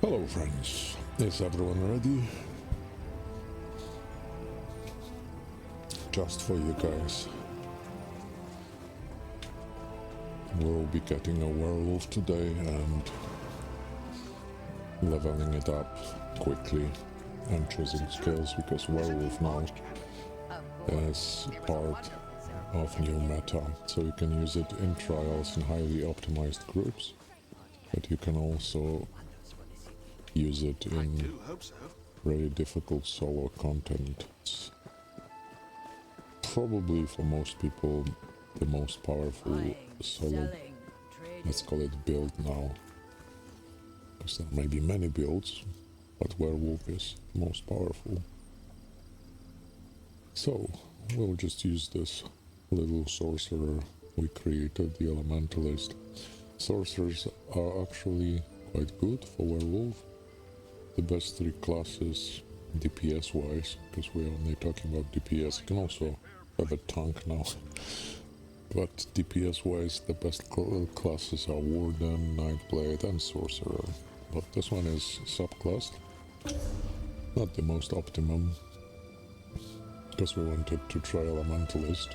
Hello friends, is everyone ready? Just for you guys. We'll be getting a werewolf today and leveling it up quickly and choosing skills because werewolf now is part of new meta, so you can use it in trials in highly optimized groups, but you can also use it in really difficult solo content. It's probably for most people the most powerful solo, let's call it, build now, because there may be many builds, but werewolf is most powerful. So we'll just use this little sorcerer we created, the Elementalist. Sorcerers are actually quite good for werewolf. The best three classes DPS wise, because we're only talking about DPS. You can also have a tank now. But DPS wise, the best classes are Warden, Nightblade and Sorcerer. But this one is subclassed. Not the most optimum, because we wanted to try Elementalist.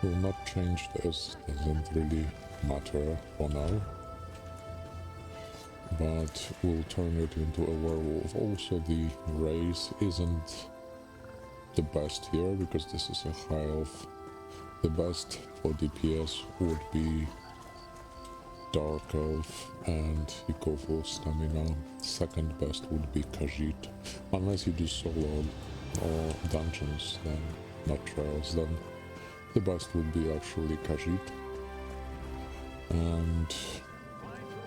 Will not change this, doesn't really matter for now. But we'll turn it into a werewolf. Also, the race isn't the best here, because this is a high elf. The best for DPS would be dark elf, and you go for stamina. Second best would be Khajiit, unless you do solo or dungeons, then not trials, then the best would be actually Khajiit. And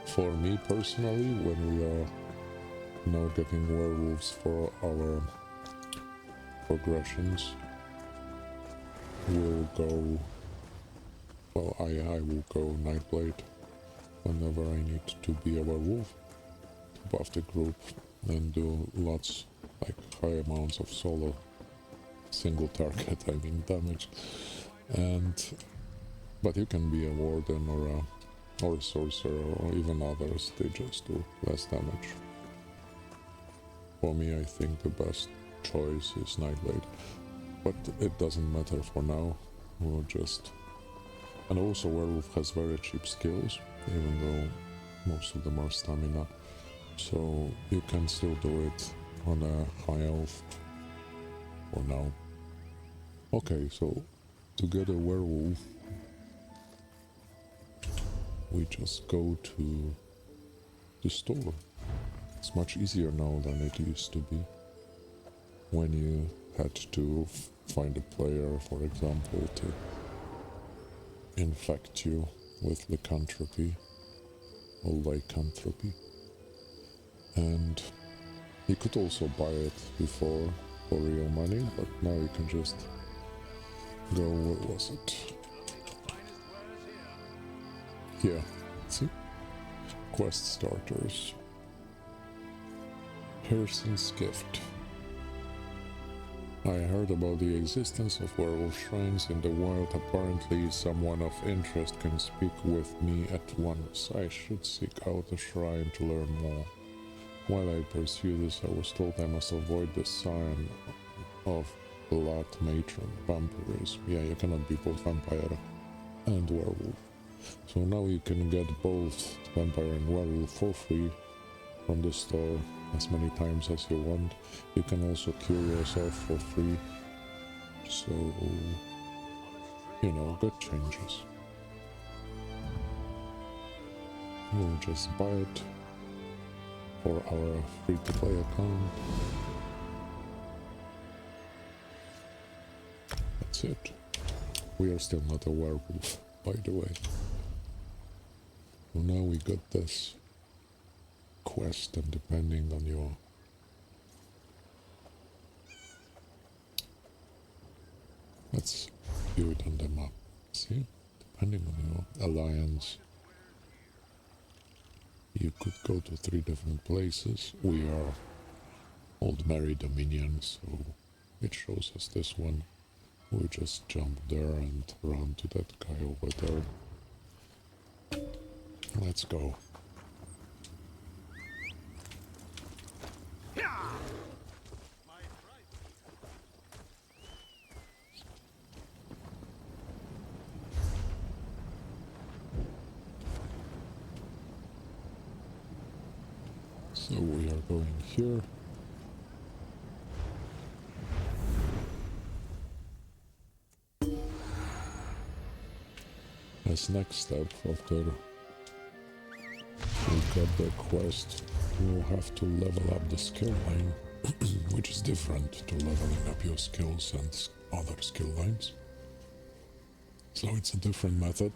for me personally, when we are now getting werewolves for our progressions, we'll go, well, I will go Nightblade whenever I need to be a werewolf, to buff the group and do lots, like high amounts of solo, single target, I mean damage. But you can be a warden or a sorcerer, or even others, they just do less damage. For me, I think the best choice is Nightblade, but it doesn't matter for now. We'll just... And also werewolf has very cheap skills, even though most of them are stamina, so you can still do it on a high elf for now. Okay, so to get a werewolf, we just go to the store. It's much easier now than it used to be, when you had to find a player, for example, to infect you with lycanthropy or lycanthropy. And you could also buy it before for real money, but now you can just go, where was it? Yeah, see? Quest starters. Pearson's gift. I heard about the existence of werewolf shrines in the wild. Apparently someone of interest can speak with me at once. I should seek out a shrine to learn more. While I pursue this, I was told I must avoid the sign of blood matron, vampirism. Yeah, you cannot be both vampire and werewolf. So now you can get both vampire and werewolf for free from the store as many times as you want. You can also cure yourself for free. So, you know, good changes. We'll just buy it for our free-to-play account. That's it. We are still not a werewolf, by the way. So now we got this quest, and depending on your let's view it on the map. See, depending on your alliance, you could go to 3 different places. We are Old Mary Dominion, so it shows us this one. We just jump there and run to that guy over there. Let's go. So we are going here. As next step, after we got the quest, we'll have to level up the skill line, which is different to leveling up your skills and other skill lines. So it's a different method,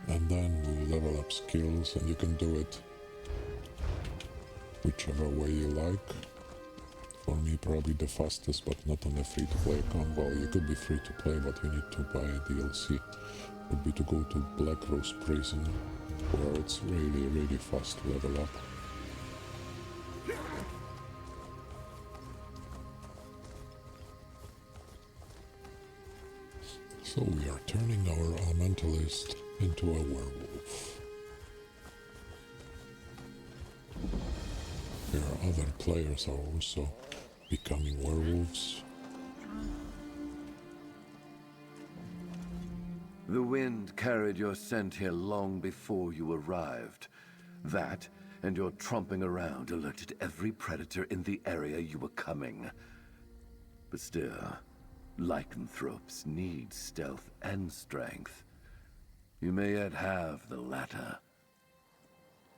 and then we'll level up skills, and you can do it whichever way you like. For me, probably the fastest, but not on a free-to-play account. Well, you could be free-to-play, but you need to buy a DLC. Would be to go to Black Rose Prison, where it's really, really fast to level up. So we are turning our Elementalist into a werewolf. There are other players are also becoming werewolves. The wind carried your scent here long before you arrived. That, and your tromping around, alerted every predator in the area you were coming. But still, lycanthropes need stealth and strength. You may yet have the latter.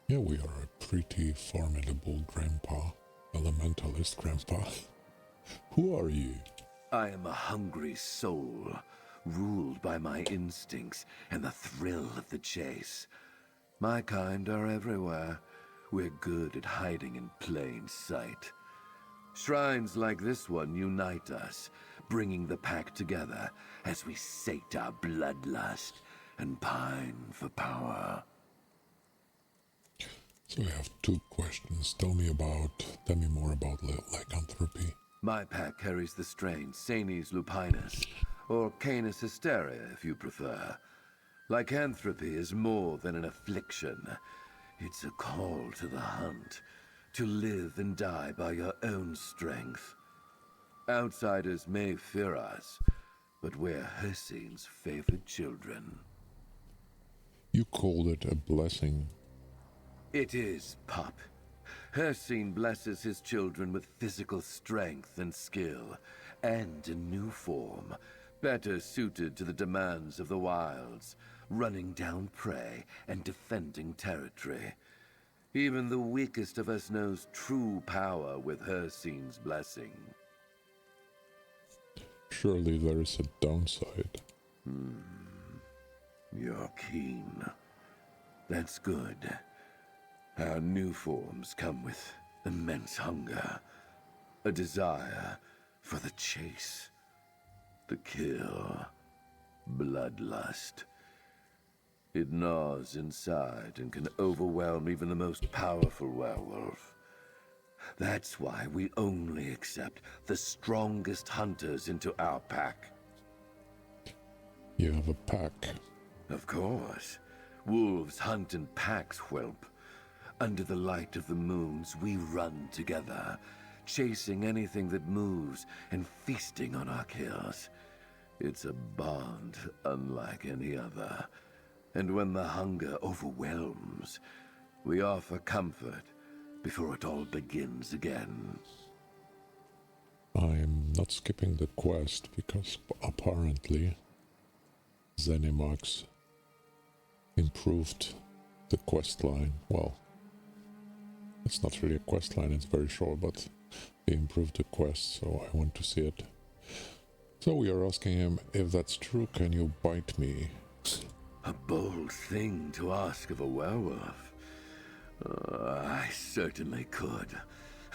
Yeah, we are a pretty formidable grandpa. Elementalist grandpa. Who are you? I am a hungry soul, ruled by my instincts and the thrill of the chase. My kind are everywhere. We're good at hiding in plain sight. Shrines like this one unite us, bringing the pack together as we sate our bloodlust and pine for power. So I have two questions. Tell me more about lycanthropy. My pack carries the strain Canis lupinus, or Canis hysteria if you prefer. Lycanthropy is more than an affliction. It's a call to the hunt, to live and die by your own strength. Outsiders may fear us, but we're Hircine's favored children. You called it a blessing. It is, pup. Hircine blesses his children with physical strength and skill, and a new form, better suited to the demands of the wilds, running down prey and defending territory. Even the weakest of us knows true power with Hircine's blessing. Surely there is a downside. You're keen. That's good. Our new forms come with immense hunger, a desire for the chase, the kill, bloodlust. It gnaws inside and can overwhelm even the most powerful werewolf. That's why we only accept the strongest hunters into our pack. You have a pack. Of course. Wolves hunt in packs, whelp. Under the light of the moons, we run together, chasing anything that moves and feasting on our kills. It's a bond unlike any other. And when the hunger overwhelms, we offer comfort before it all begins again. I'm not skipping the quest because apparently Zenimax improved the quest line. Well, it's not really a quest line, it's very short, but they improved the quest, so I want to see it. So we are asking him, if that's true, can you bite me? A bold thing to ask of a werewolf. I certainly could.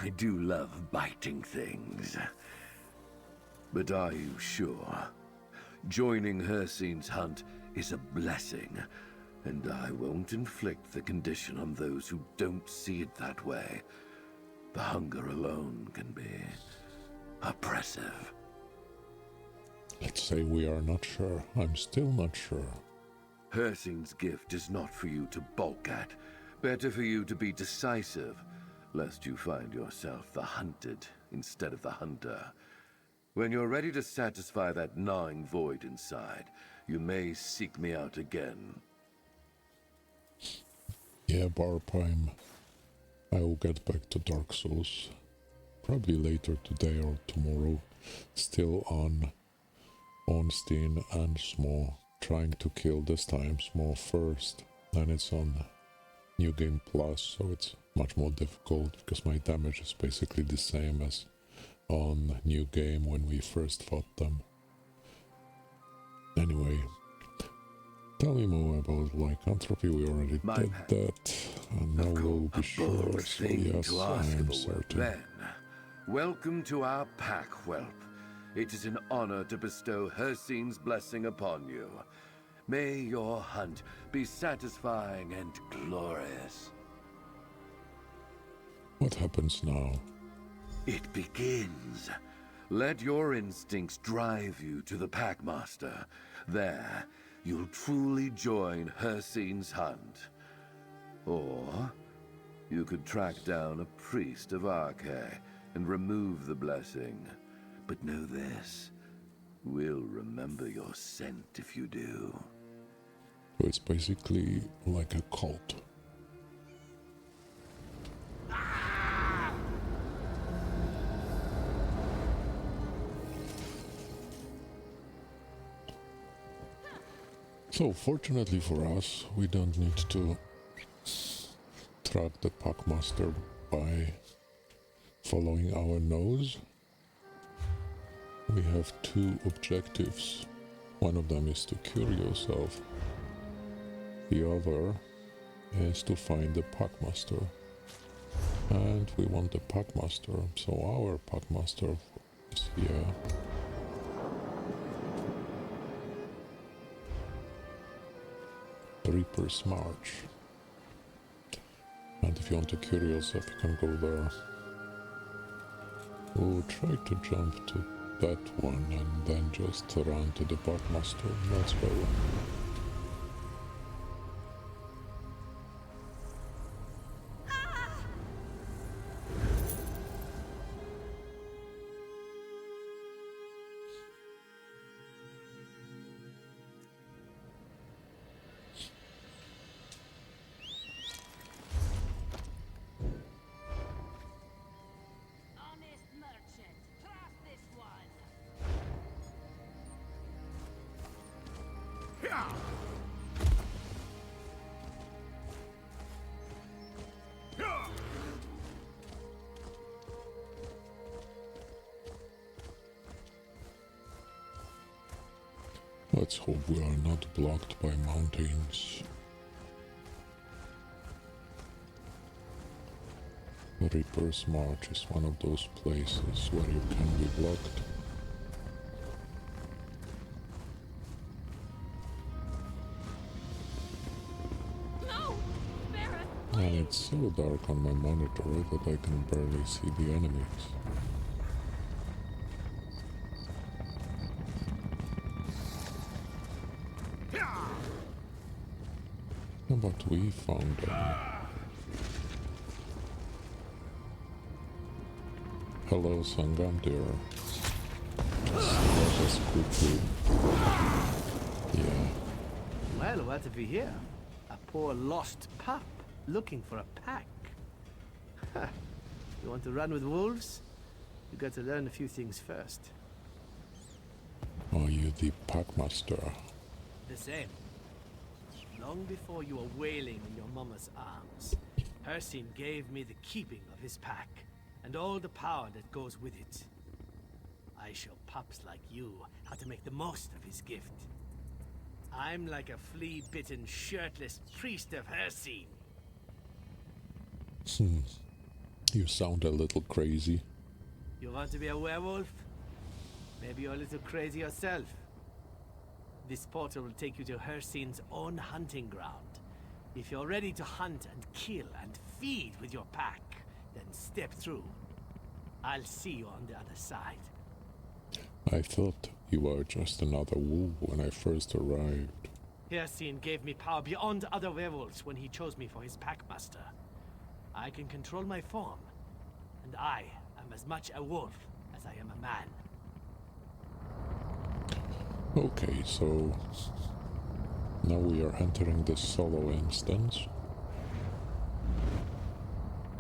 I do love biting things. But are you sure? Joining Hircine's hunt is a blessing, and I won't inflict the condition on those who don't see it that way. The hunger alone can be oppressive. Let's say we are not sure. I'm still not sure. Hircine's gift is not for you to balk at. Better for you to be decisive, lest you find yourself the hunted instead of the hunter. When you're ready to satisfy that gnawing void inside, you may seek me out again. Yeah, Barb, I'm I will get back to Dark Souls probably later today or tomorrow. Still on Steam and Small, trying to kill this time Small first, and it's on New Game Plus, so it's much more difficult because my damage is basically the same as on New Game when we first fought them. Anyway, tell me more about lycanthropy. We already did that, and now we'll be sure. So yes, I am certain. Then, welcome to our pack, whelp. It is an honor to bestow Hircine's blessing upon you. May your hunt be satisfying and glorious. What happens now? It begins. Let your instincts drive you to the Packmaster. There, you'll truly join Hircine's hunt. Or, you could track down a priest of Arche and remove the blessing. But know this, we'll remember your scent if you do. So it's basically like a cult. So fortunately for us, we don't need to track the Packmaster by following our nose. We have two objectives. One of them is to cure yourself. The other is to find the Packmaster. And we want the Packmaster, so our Packmaster is here. Reaper's March. And if you want to cure yourself, you can go there. We'll try to jump to that one and then just run to the Packmaster. Let's go. Let's hope we are not blocked by mountains. Reaper's March is one of those places where you can be blocked. No! And it's so dark on my monitor that I can barely see the enemies. But we found them. Hello, Sangandir. Let us quickly. Yeah. Well, what have we here? A poor lost pup looking for a pack. You want to run with wolves? You got to learn a few things first. Are you the Packmaster? The same. Long before you were wailing in your mama's arms, Hircine gave me the keeping of his pack, and all the power that goes with it. I show pups like you how to make the most of his gift. I'm like a flea-bitten, shirtless priest of Hircine. You sound a little crazy. You want to be a werewolf? Maybe you're a little crazy yourself. This portal will take you to Hircine's own hunting ground. If you're ready to hunt and kill and feed with your pack, then step through. I'll see you on the other side. I thought you were just another wolf when I first arrived. Hircine gave me power beyond other werewolves when he chose me for his Packmaster. I can control my form, and I am as much a wolf as I am a man. Okay, so now we are entering the solo instance.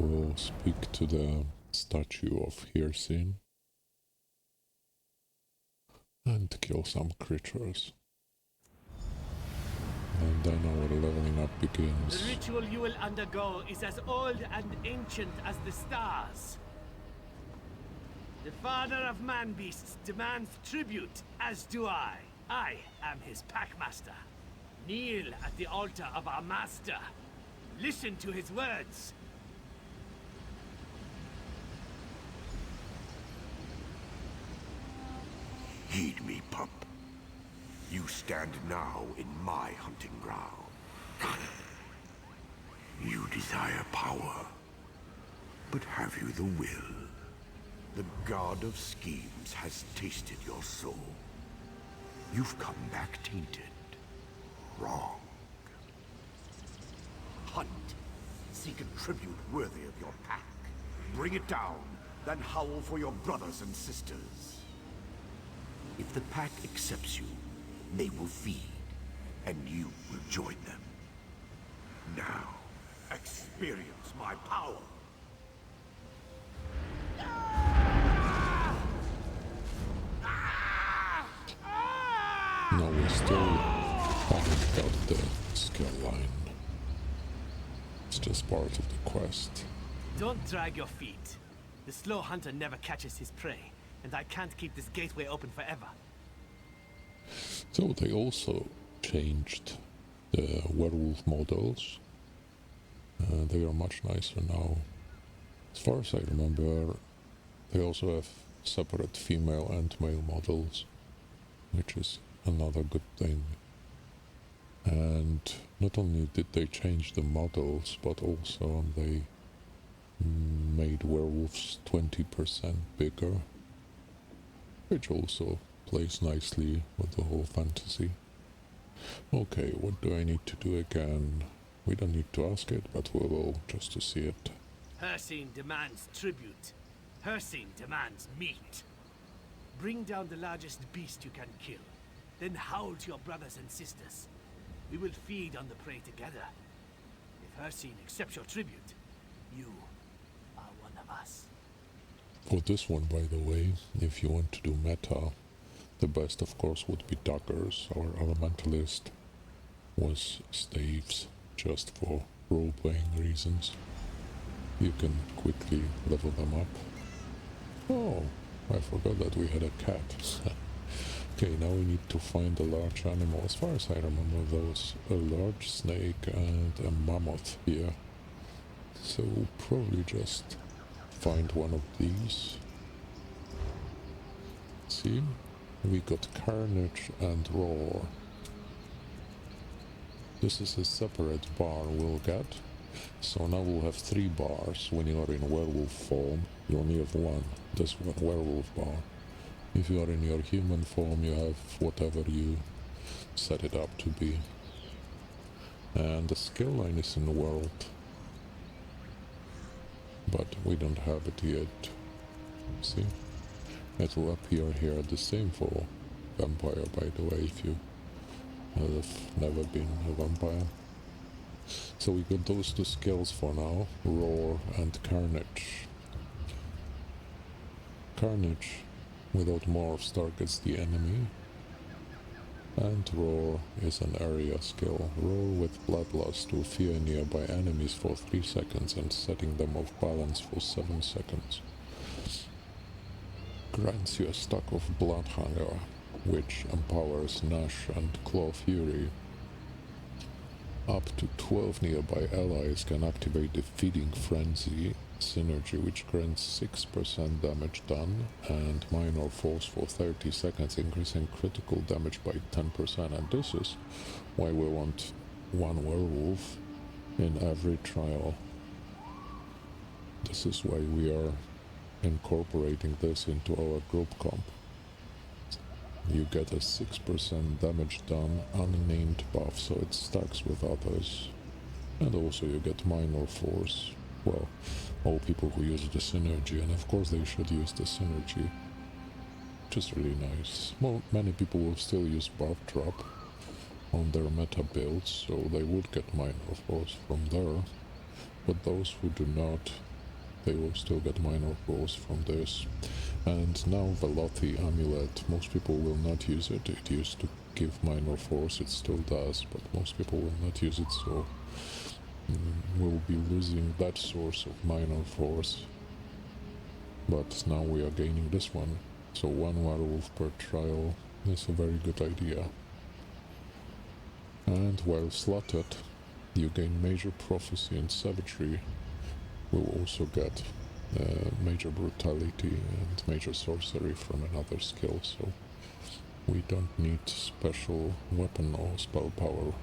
We'll speak to the statue of Hircine and kill some creatures. And then our leveling up begins. The ritual you will undergo is as old and ancient as the stars. The father of man-beasts demands tribute, as do I. I am his packmaster. Kneel at the altar of our master. Listen to his words. Heed me, pup. You stand now in my hunting ground. You desire power, but have you the will? The god of schemes has tasted your soul. You've come back tainted. Wrong. Hunt. Seek a tribute worthy of your pack. Bring it down, then howl for your brothers and sisters. If the pack accepts you, they will feed, and you will join them. Now, experience my power. No, we still haven't got the skill line. It's just part of the quest. Don't drag your feet. The slow hunter never catches his prey, and I can't keep this gateway open forever. So they also changed the werewolf models. They are much nicer now. As far as I remember, they also have separate female and male models, which is another good thing. And not only did they change the models, but also they made werewolves 20% bigger, which also plays nicely with the whole fantasy. Okay, what do I need to do again? We don't need to ask it, but we will just to see it. Hircine demands tribute. Hircine demands meat. Bring down the largest beast you can kill. Then howl to your brothers and sisters. We will feed on the prey together. If Hircine accepts your tribute, you are one of us. For this one, by the way, if you want to do meta, the best of course would be daggers. Our elementalist was staves, just for role-playing reasons. You can quickly level them up. Oh, I forgot that we had a cat. Okay, now we need to find a large animal. As far as I remember, there was a large snake and a mammoth here. So we'll probably just find one of these. See? We got Carnage and Roar. This is a separate bar we'll get. So now we'll have 3 bars. When you are in werewolf form, you only have one. This one werewolf bar. If you are in your human form, you have whatever you set it up to be. And the skill line is in the world. But we don't have it yet. See? It will appear here the same for vampire, by the way, if you have never been a vampire. So we got those 2 skills for now, Roar and Carnage. Carnage without morphs targets the enemy, and Roar is an area skill. Roar with Bloodlust will fear nearby enemies for 3 seconds and setting them off balance for 7 seconds. Grants you a stack of Blood Hunger, which empowers Nash and Claw Fury. Up to 12 nearby allies can activate the Feeding Frenzy synergy, which grants 6% damage done and minor force for 30 seconds, increasing critical damage by 10%. And this is why we want one werewolf in every trial. This is why we are incorporating this into our group comp. You get a 6% damage done unnamed buff, so it stacks with others. And also you get minor force. Well, all people who use the synergy, and of course they should use the synergy. Just really nice. Well, many people will still use buff drop on their meta builds, so they would get minor force from there. But those who do not they will still get minor force from this. And now Velothi Amulet, most people will not use it. It used to give minor force, it still does, but most people will not use it, so we'll be losing that source of minor force. But now we are gaining this one, so 1 werewolf per trial is a very good idea. And while slotted, you gain major prophecy and savagery. We'll also get major brutality and major sorcery from another skill, so we don't need special weapon or spell power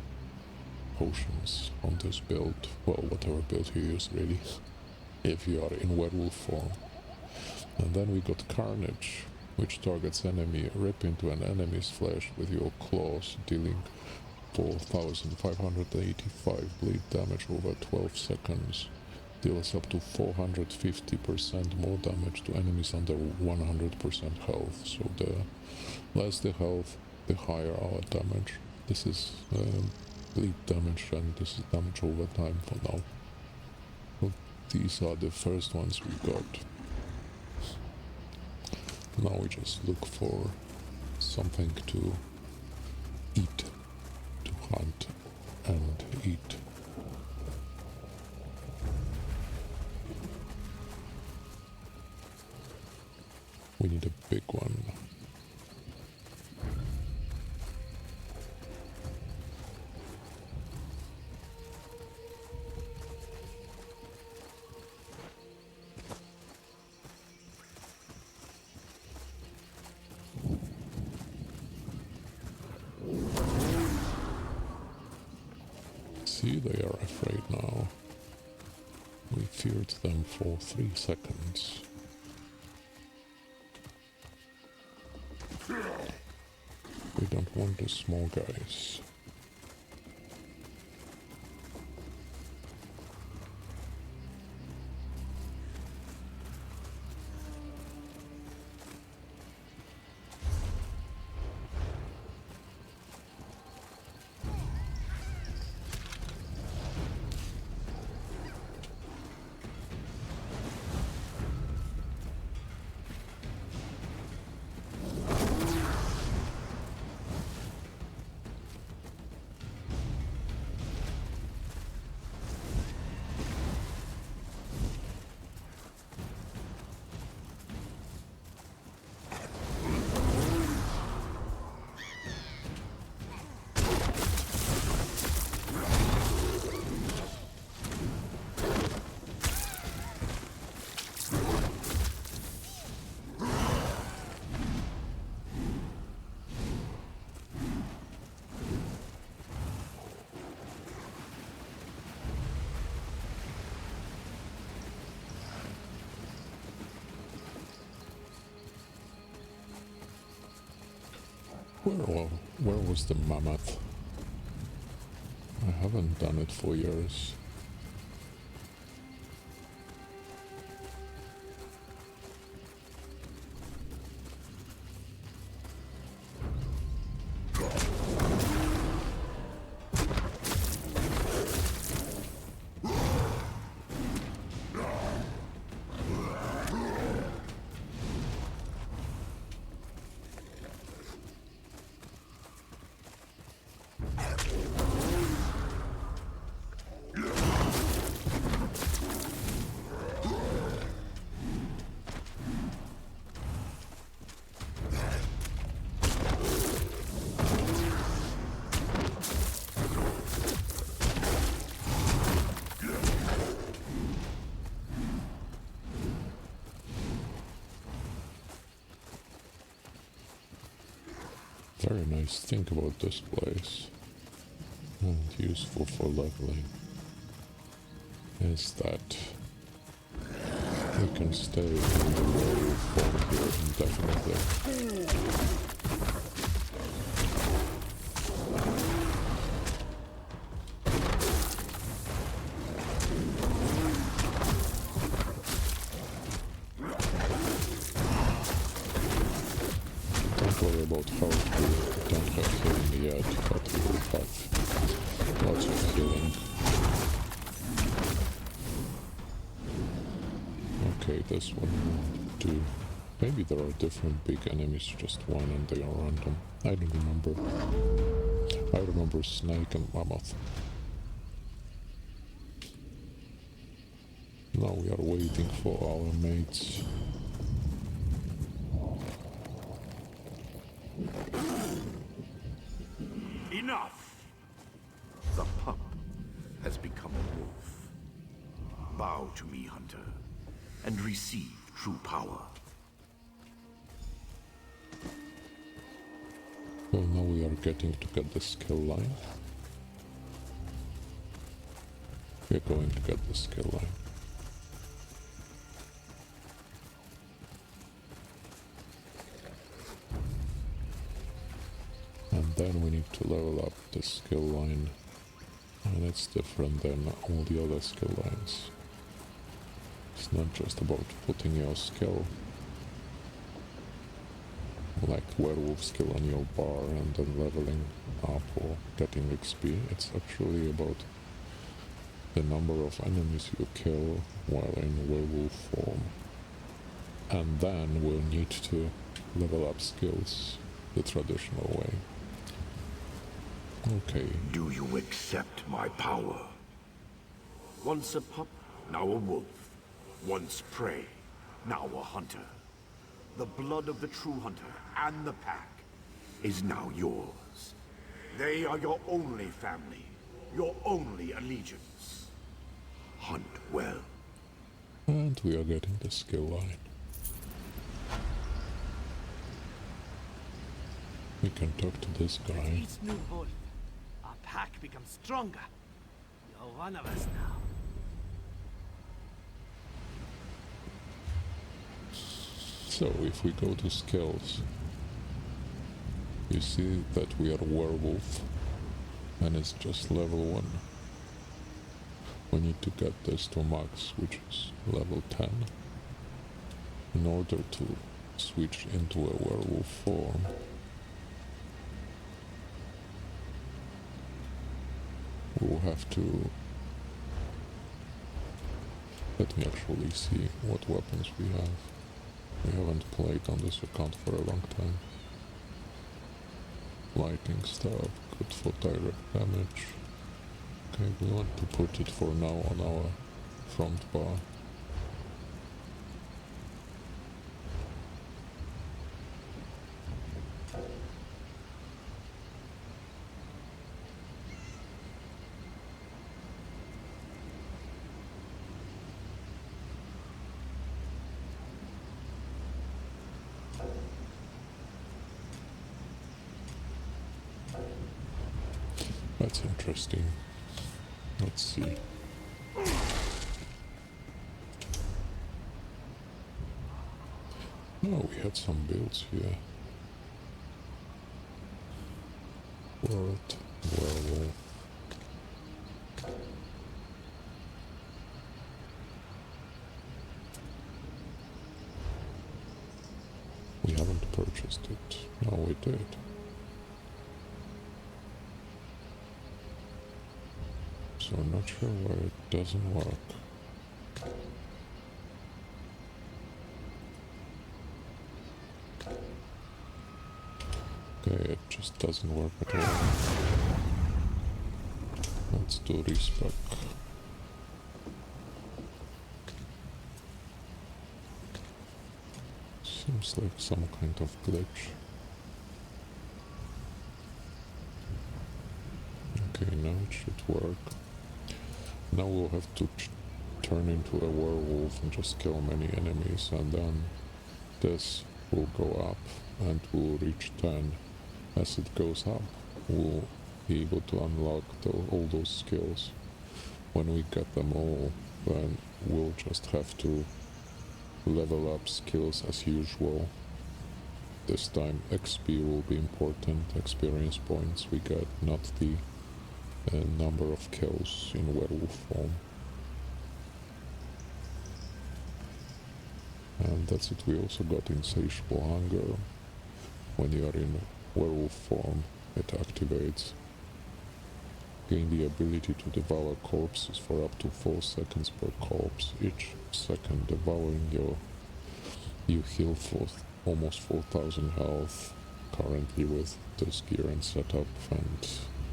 potions on this build. Well, whatever build you use really, if you are in werewolf form. And then we got Carnage, which targets enemy. Rip into an enemy's flesh with your claws, dealing 4,585 bleed damage over 12 seconds. Deals up to 450% more damage to enemies under 100% health. So the less the health, the higher our damage. This is bleed damage, and this is damage over time for now. So these are the first ones we got. Now we just look for something to eat, to hunt and eat. We need a big one. See, they are afraid now. We feared them for 3 seconds. We don't want the small guys. Where was the mammoth? I haven't done it for years. Very nice thing about this place, and useful for leveling, is that we can stay in the werewolf form here indefinitely. Don't worry about health, we don't have healing yet, but we will have lots of healing. Okay, this one will do. Maybe there are different big enemies, just one, and they are random. I don't remember. I remember Snake and Mammoth. Now we are waiting for our mates. Enough! The pup has become a wolf. Bow to me, hunter, and receive true power. Well, now we are getting to get the skill line. We are going to get the skill line. And then we need to level up the skill line. And it's different than all the other skill lines. It's not just about putting your skill, like werewolf skill on your bar and then leveling up or getting XP. It's actually about the number of enemies you kill while in werewolf form. And then we'll need to level up skills the traditional way. Okay. Do you accept my power? Once a pup, now a wolf. Once prey, now a hunter. The blood of the true hunter and the pack is now yours. They are your only family, your only allegiance. Hunt well. And we are getting the skill line. We can talk to this With guy. each new wolf, our pack becomes stronger. You're one of us now. So if we go to skills, you see that we are werewolf and it's just level 1. We need to get this to max, which is level 10, in order to switch into a werewolf form. We'll have to... Let me actually see what weapons we have. We haven't played on this account for a long time. Lightning stab, good for direct damage. Okay, we want to put it for now on our front bar. That's interesting. Let's see. Oh, we had some builds here. World Werewolf. We haven't purchased it. No, we did. So I'm not sure why it doesn't work. Okay, it just doesn't work at all. Let's do respec. Seems like some kind of glitch. Okay, now it should work. Now we'll have to turn into a werewolf and just kill many enemies, and then this will go up and we'll reach 10. As it goes up, we'll be able to unlock all those skills. When we get them all, then we'll just have to level up skills as usual. This time XP will be important, experience points we get, not the number of kills in werewolf form. And that's it. We also got insatiable hunger. When you are in werewolf form, it activates. gain the ability to devour corpses for up to 4 seconds per corpse. Each second devouring you heal for almost 4000 health currently with this gear and setup and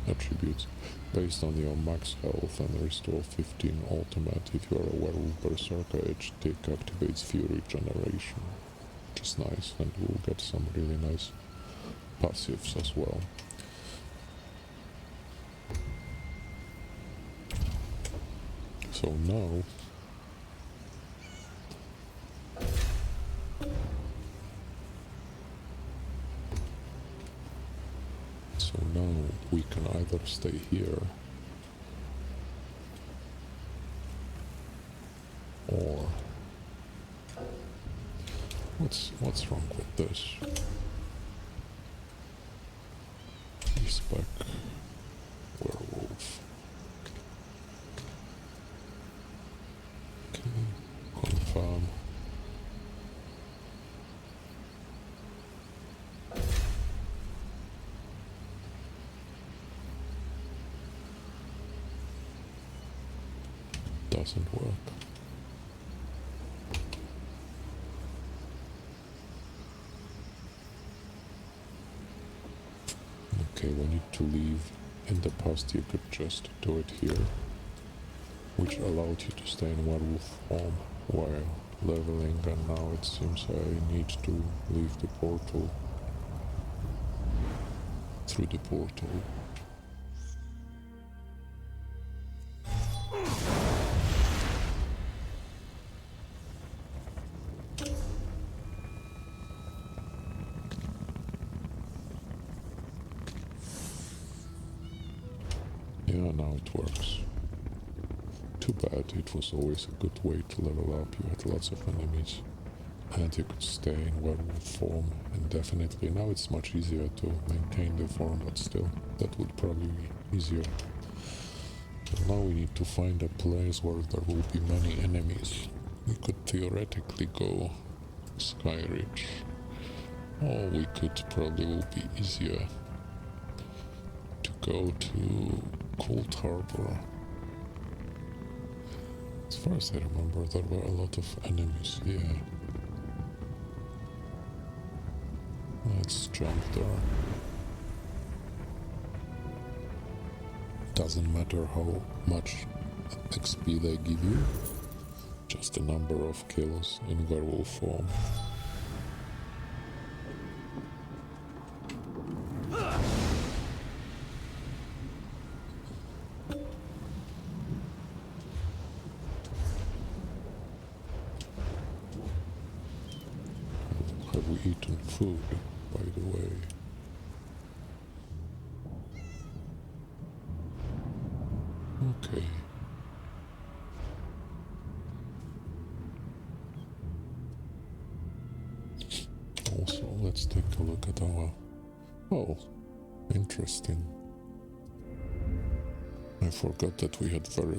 attributes. Based on your max health and restore 15 ultimate if you are a werewolf berserker, each tick activates fury generation, which is nice, and we'll get some really nice passives as well. So now we can either stay here or what's wrong with this? Spec werewolf. Okay, confirm. Doesn't work. Okay, we need to leave. In the past you could just do it here, which allowed you to stay in werewolf form while leveling, and now it seems I need to leave the portal through the portal. Yeah, now it works. Too bad, it was always a good way to level up. You had lots of enemies and you could stay in werewolf form indefinitely. Now it's much easier to maintain the form, but still, that would probably be easier. And now we need to find a place where there will be many enemies. We could theoretically go Skyridge, or we could probably will be easier to go to Cold Harbor. As far as I remember, there were a lot of enemies here. Let's jump there. Doesn't matter how much XP they give you, just the number of kills in werewolf form. Have we eaten food, by the way? Okay. Also, let's take a look at our... Oh, interesting. I forgot that we had very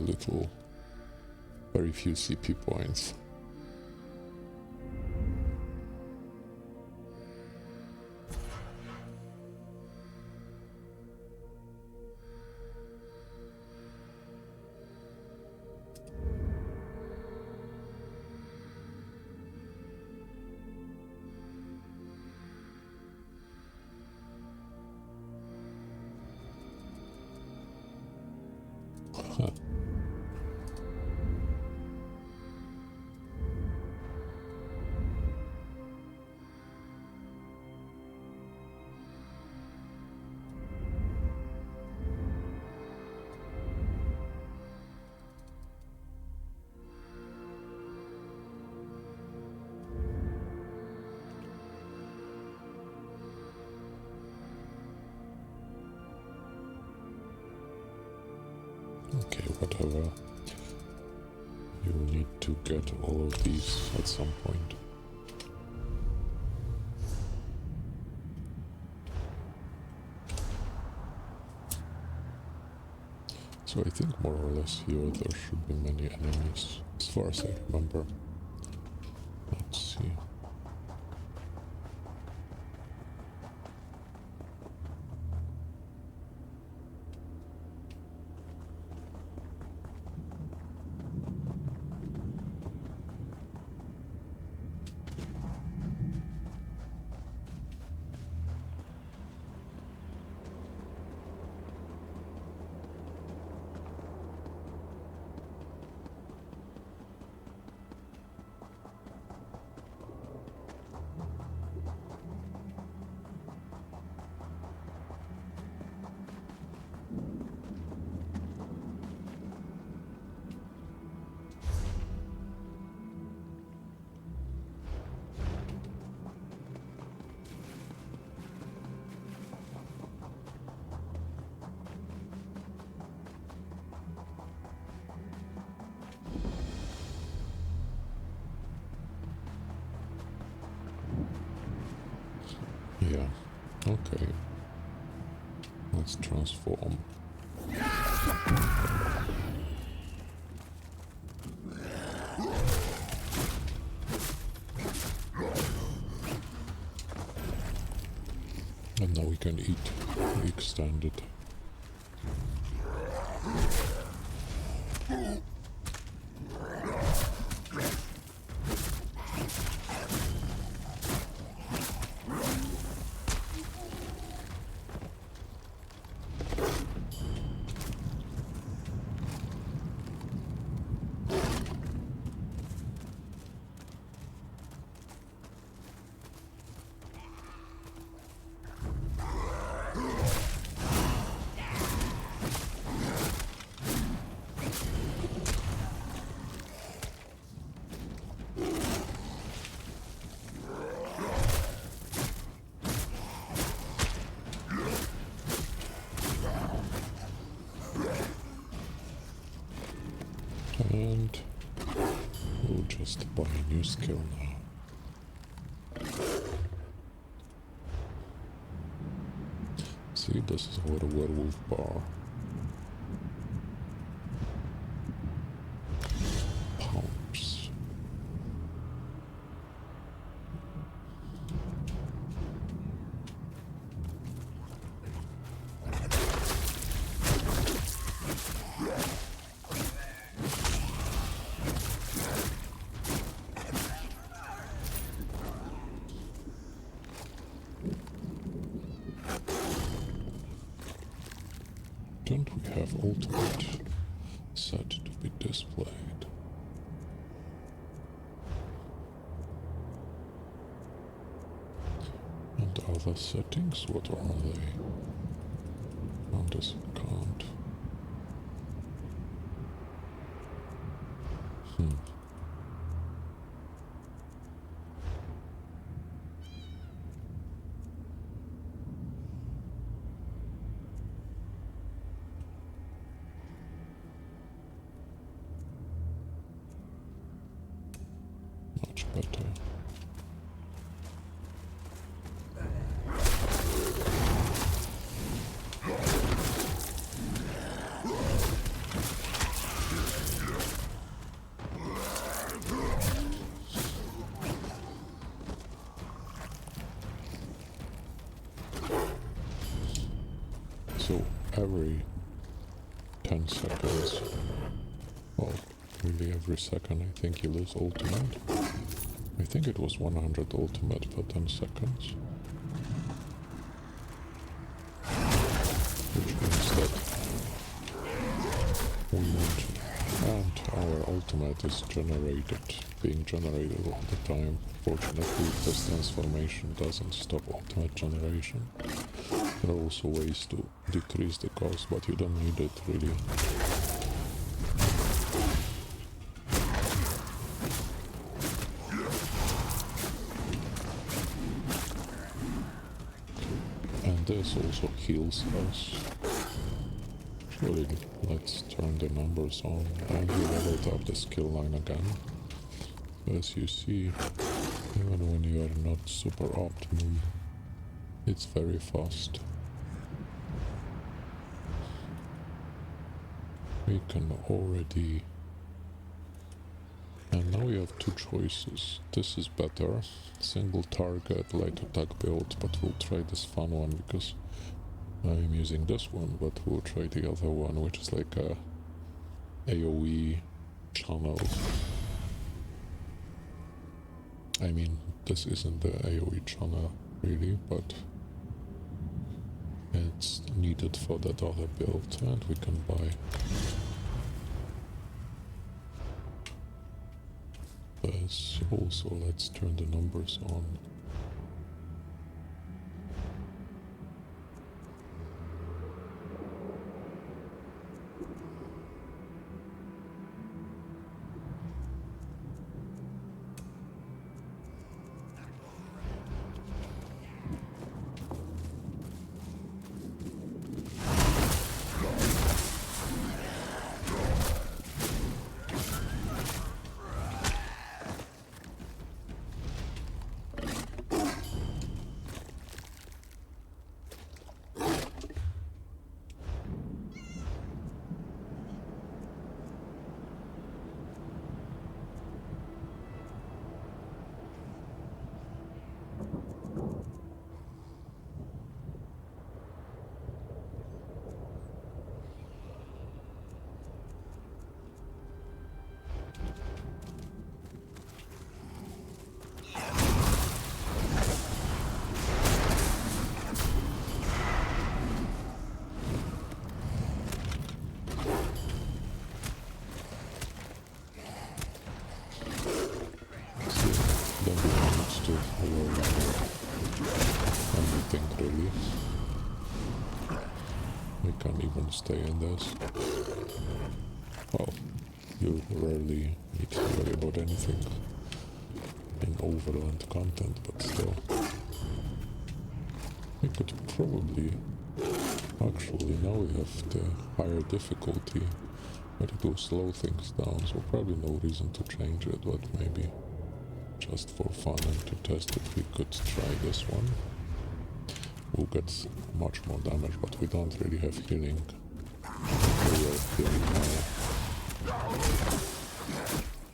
few CP points. Huh. Okay, whatever. You will need to get all of these at some point. So I think more or less here there should be many enemies, as far as I remember. Let's see. Yeah, okay. Let's transform. And now we can eat the extended. And we'll just buy a new skill now. See, this is our werewolf bar. Pounce. Don't we have ultimate set to be displayed? And other settings, what are they? On this account. Much better. So every 10 seconds, well, really every second, I think you lose ultimate. I think it was 100 ultimate per 10 seconds. Which means that we want, and our ultimate is being generated all the time. Fortunately, this transformation doesn't stop ultimate generation. There are also ways to decrease the cost, but you don't need it really. And this also heals us. Really, let's turn the numbers on, and we leveled up the skill line again. As you see, even when you are not super optimum, it's very fast. We can already... And now we have two choices. This is better. Single target, light attack build, but we'll try this fun one because I'm using this one, but we'll try the other one, which is like a AoE channel. I mean, this isn't the AoE channel really, but it's needed for that other build, and we can buy this. Also, let's turn the numbers on. Then we don't need to worry about anything really. We can even stay in this. Well, you rarely need to worry about anything in overland content, but still. We could probably... Actually, now we have the higher difficulty, but it will slow things down, so probably no reason to change it, but maybe just for fun and to test it we could try this one. We'll get much more damage, but we don't really have healing. We are healing now.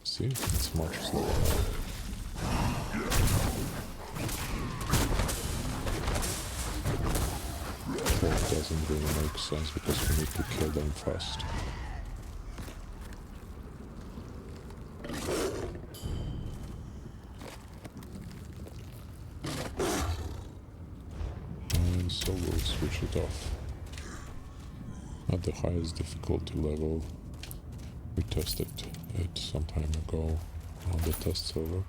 See? It's much slower now. That doesn't really make sense because we need to kill them fast. And so we'll switch it off. At the highest difficulty level, we tested it some time ago on the test server.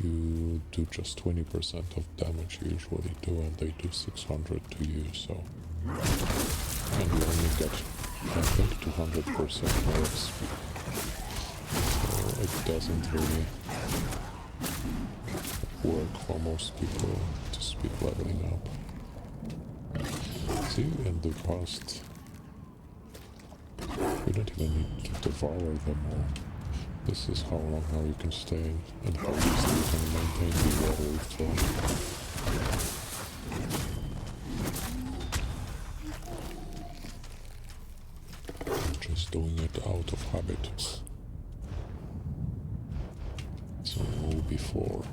You do just 20% of damage you usually do, and they do 600 to you, so... And you only get, I think, 200% more XP. So it doesn't really work for most people to speed leveling up. See, in the past, we don't even need to devour them all. This is how long now you can stay and how easily you can maintain the werewolf throne. I'm just doing it out of habit. So no before.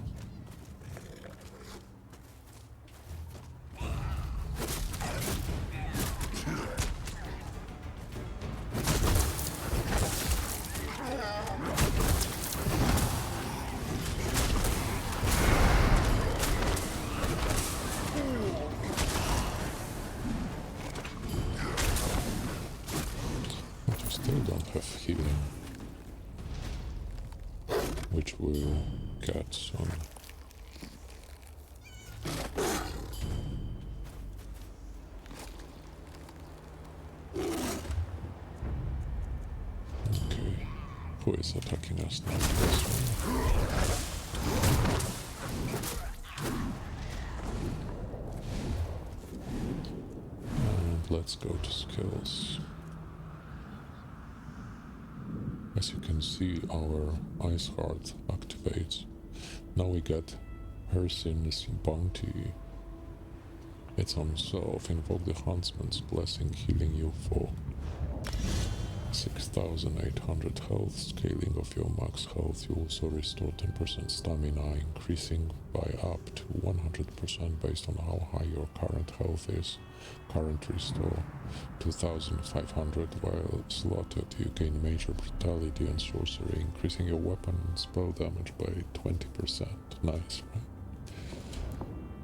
Still don't have healing, which we'll get soon. Okay, who is attacking us now? This one. And let's go to skills. As you can see, our Ice Heart activates. Now we get Hersin's bounty. It's on self. Invoke the Huntsman's blessing, healing you for 6,800 health. Scaling of your max health. You also restore 10% stamina, increasing by up to 100% based on how high your current health is. Current restore 2,500 while slotted. You gain major brutality and sorcery, increasing your weapon and spell damage by 20%. Nice, right?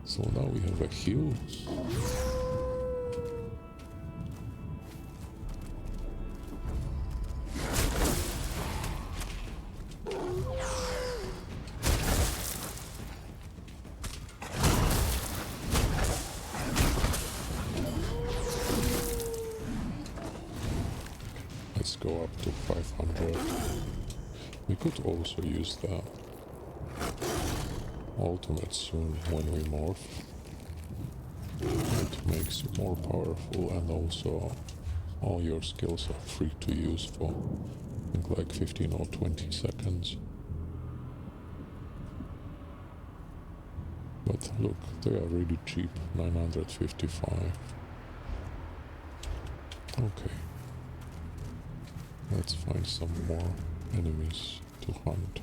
So now we have a heal. Let's go up to 500. We could also use the ultimate soon when we morph. It makes you more powerful, and also all your skills are free to use for I think like 15 or 20 seconds. But look, they are really cheap, 955. Okay. Let's find some more enemies to hunt.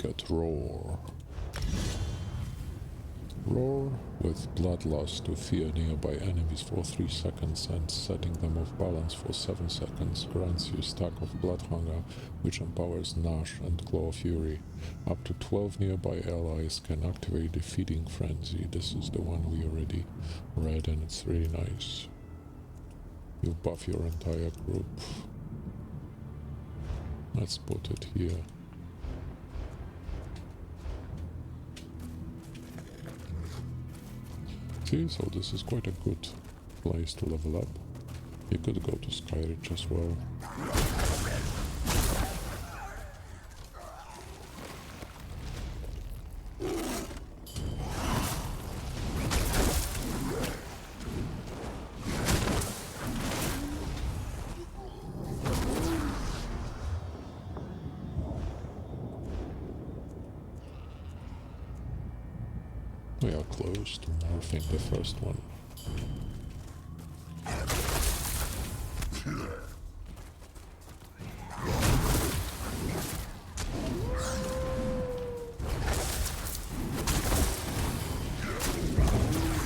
get Roar. Roar with Bloodlust to fear nearby enemies for 3 seconds and setting them off balance for 7 seconds grants you stack of Blood Hunger, which empowers Gnash and Claw Fury. Up to 12 nearby allies can activate the Feeding Frenzy. This is the one we already read and it's really nice. You buff your entire group. Let's put it here. See, so this is quite a good place to level up. You could go to Skyridge as well. We are close to morphing the first one.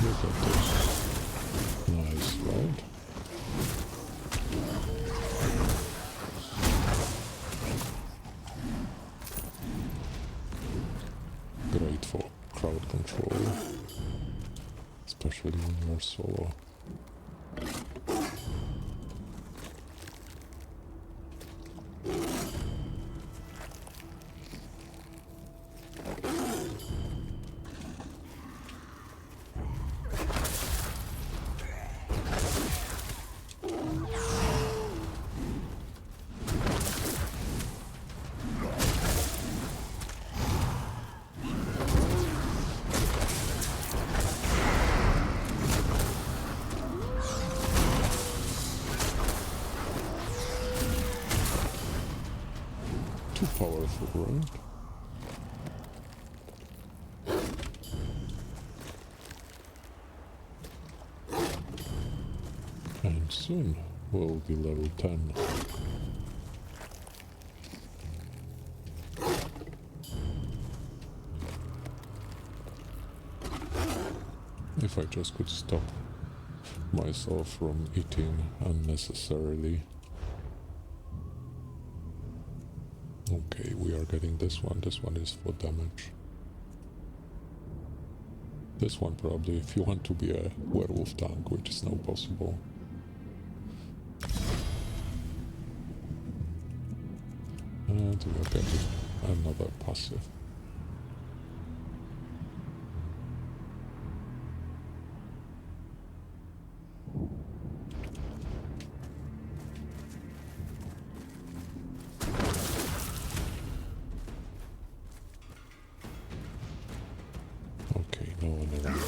Look at this. Nice, right? Great for crowd control, especially when you're solo. Too powerful, right? And soon we'll be level 10. If I just could stop myself from eating unnecessarily. Okay, we are getting this one. This one is for damage. This one probably if you want to be a werewolf tank, which is now possible. And we are getting another passive. Okay, no one around.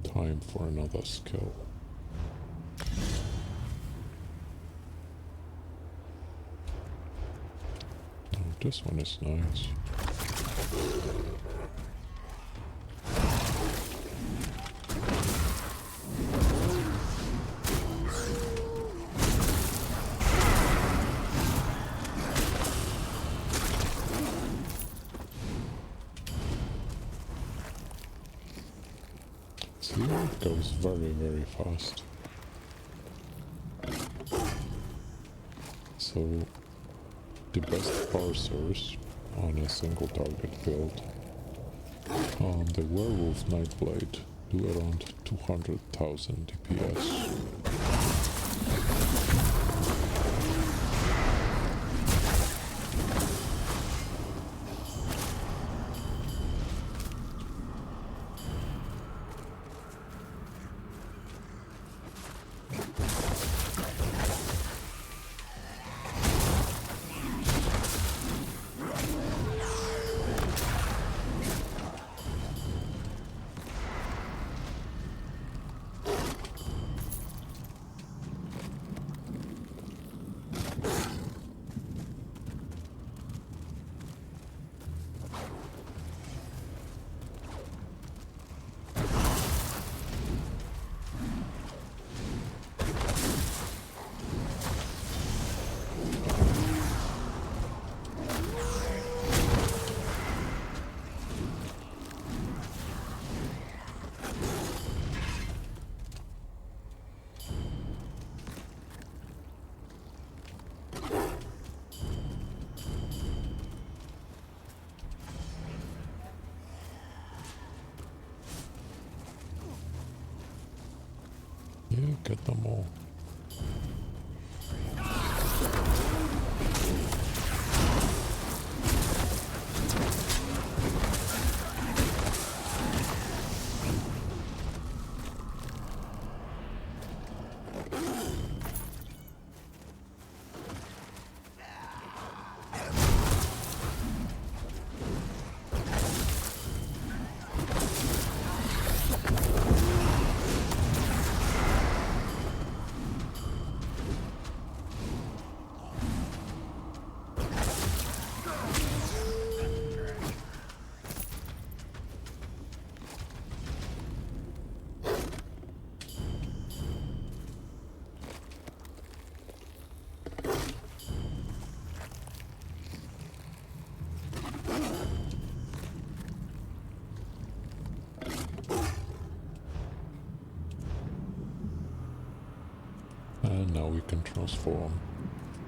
Time for another skill. Oh, this one is nice. See, it goes very, very fast. So, the best parsers on a single target build on the Werewolf Nightblade do around 200,000 DPS. Yeah, get them all. And now we can transform.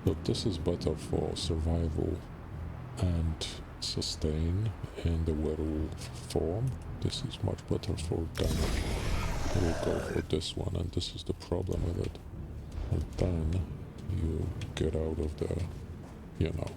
But this is better for survival and sustain in the werewolf form. This is much better for damage. We'll go for this one, and this is the problem with it. And then you get out of the, you know.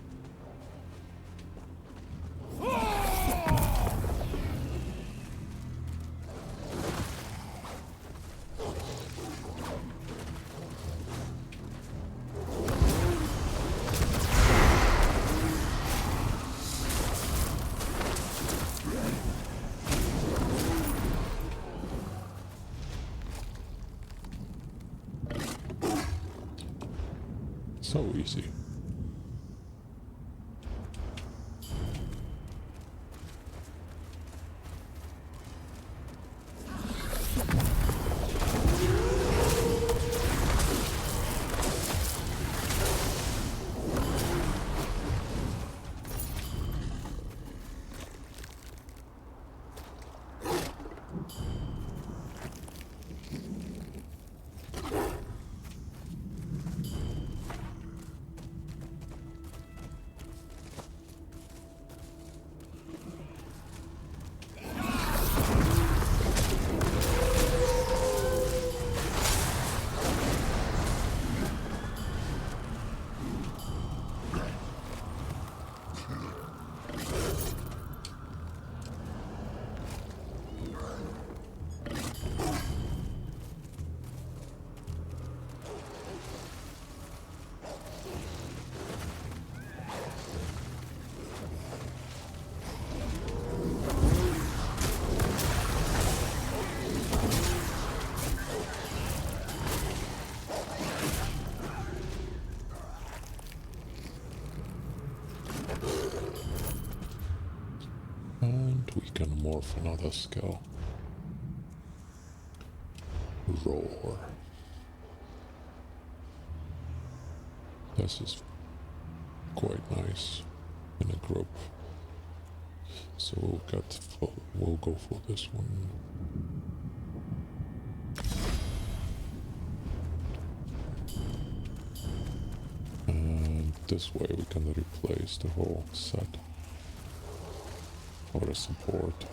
So easy. And we can morph another skill. Roar. This is quite nice in a group. So we'll go for this one. And this way we can replace the whole set for the support.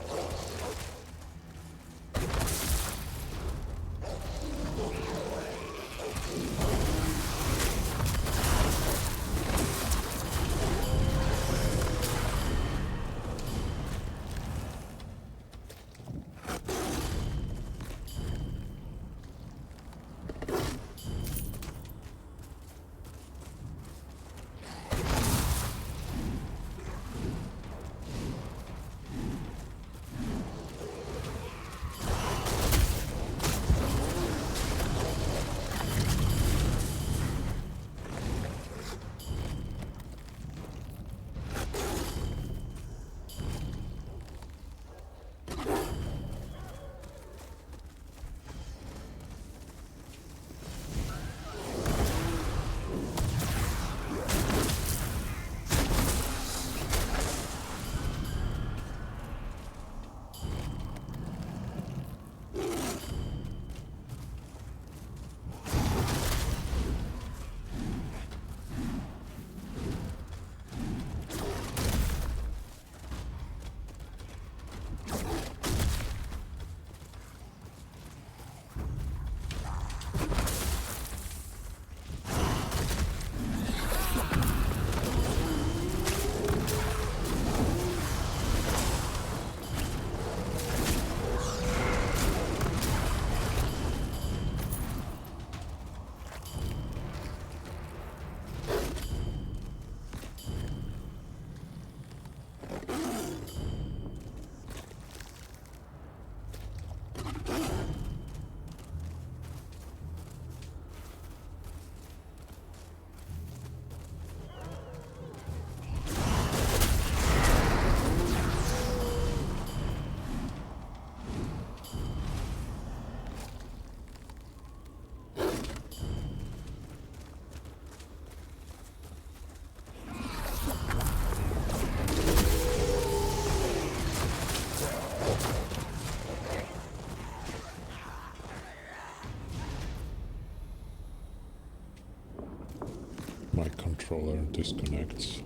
controller disconnects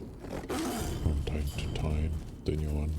from time to time, the new one.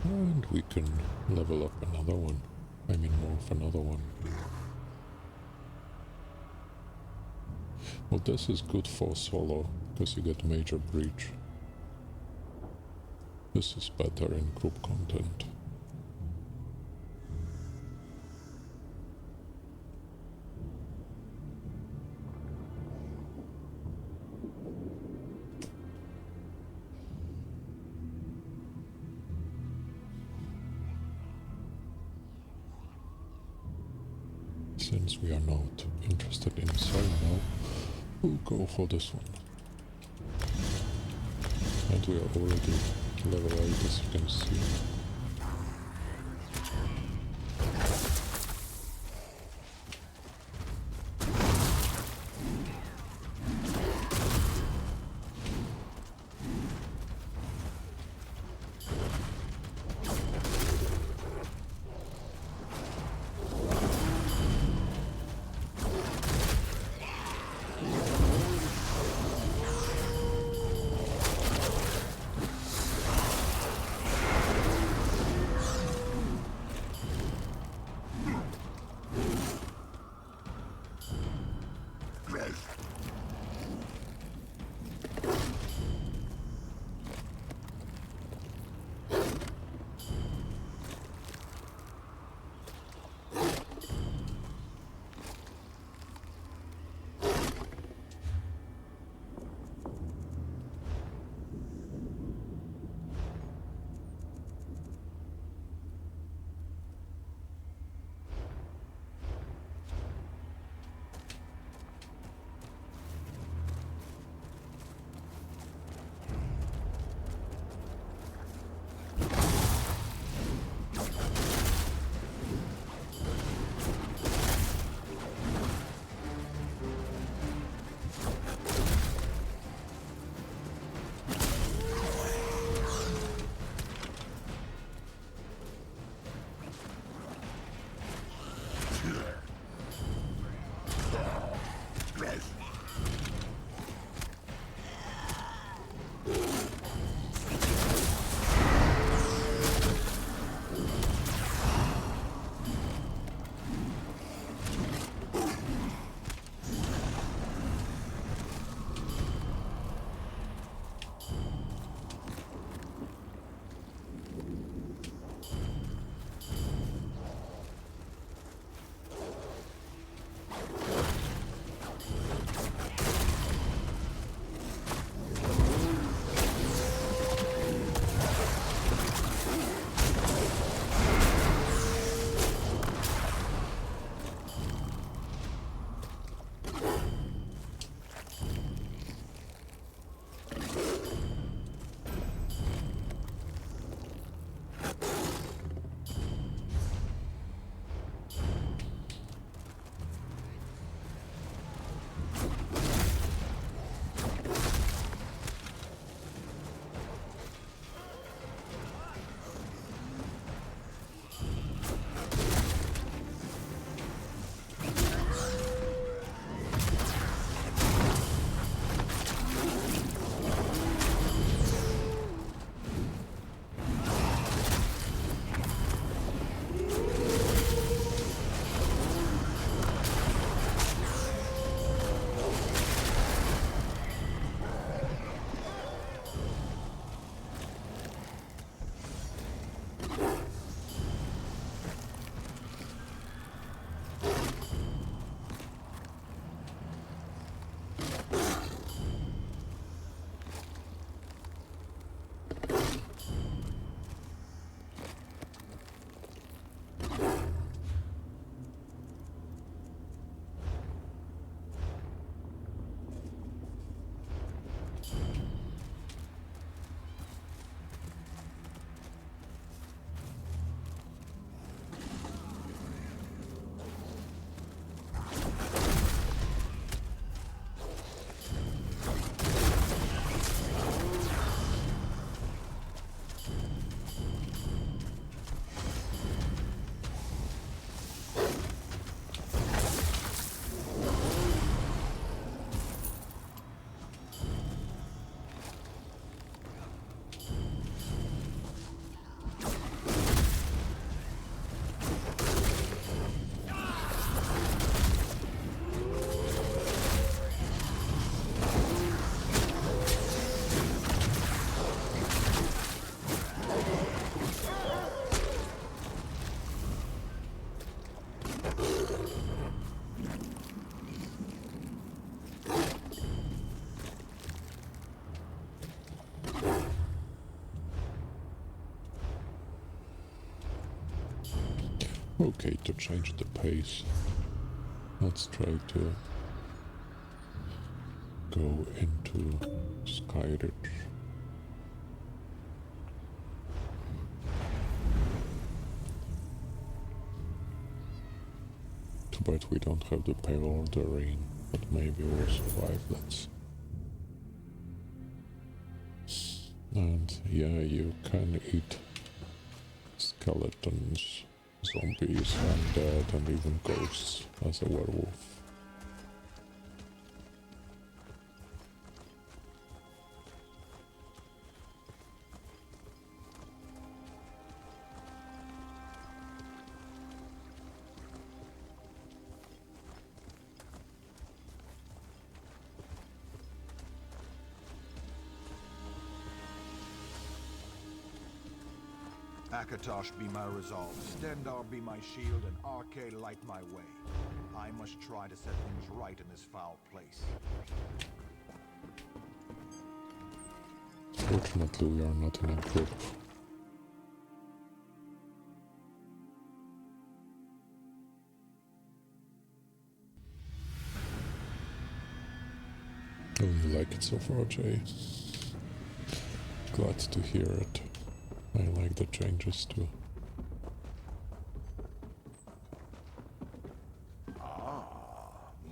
And we can level up another one. I mean morph another one. Well, this is good for solo, because you get major breach. This is better in group content. Since we are not interested in solo, we'll go for this one. And we are already level 8, as you can see. Okay, to change the pace, let's try to go into Skyridge. Too bad we don't have the Pale or the Rain, but maybe we'll survive, let's. And yeah, you can eat skeletons, zombies, undead, and even ghosts as a werewolf. Akatosh be my resolve, Stendar be my shield, and Arcade light my way. I must try to set things right in this foul place. Fortunately, we are not in a group. Oh, you like it so far, Jay? Glad to hear it. I like the changes too.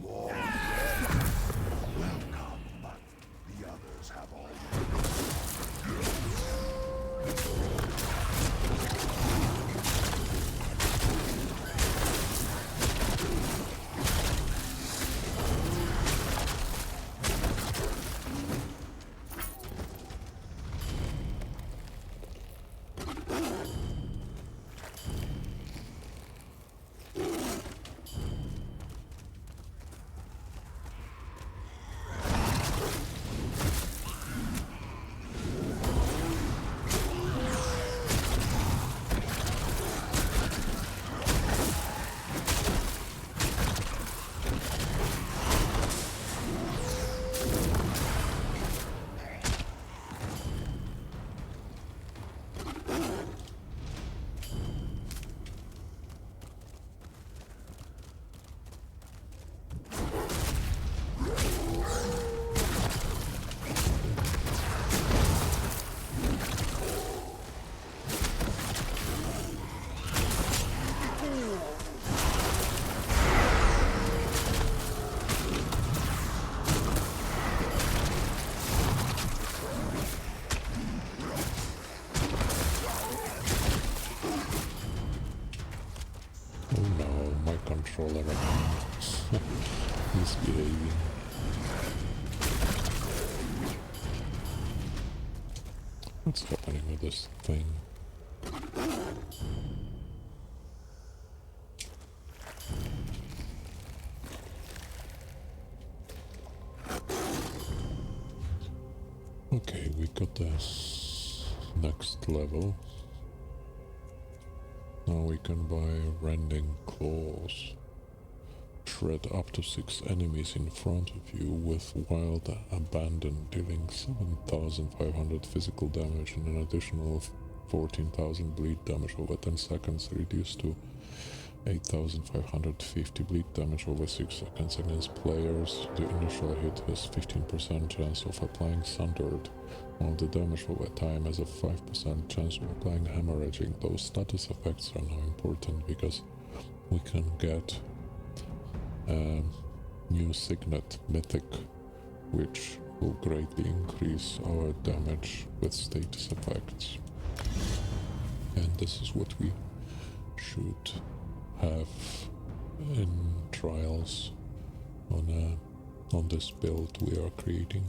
More welcome. The others have all. Controller misbehaving. What's happening with this thing? Okay, we got the next level. Now we can buy rending claws. Shred up to 6 enemies in front of you with wild abandon, dealing 7,500 physical damage and an additional 14,000 bleed damage over 10 seconds, reduced to 8,550 bleed damage over 6 seconds against players. The initial hit has 15% chance of applying Sundered, while the damage over time has a 5% chance of applying hemorrhaging. Those status effects are now important because we can get a new signet mythic, which will greatly increase our damage with status effects. And this is what we should have in trials on this build we are creating.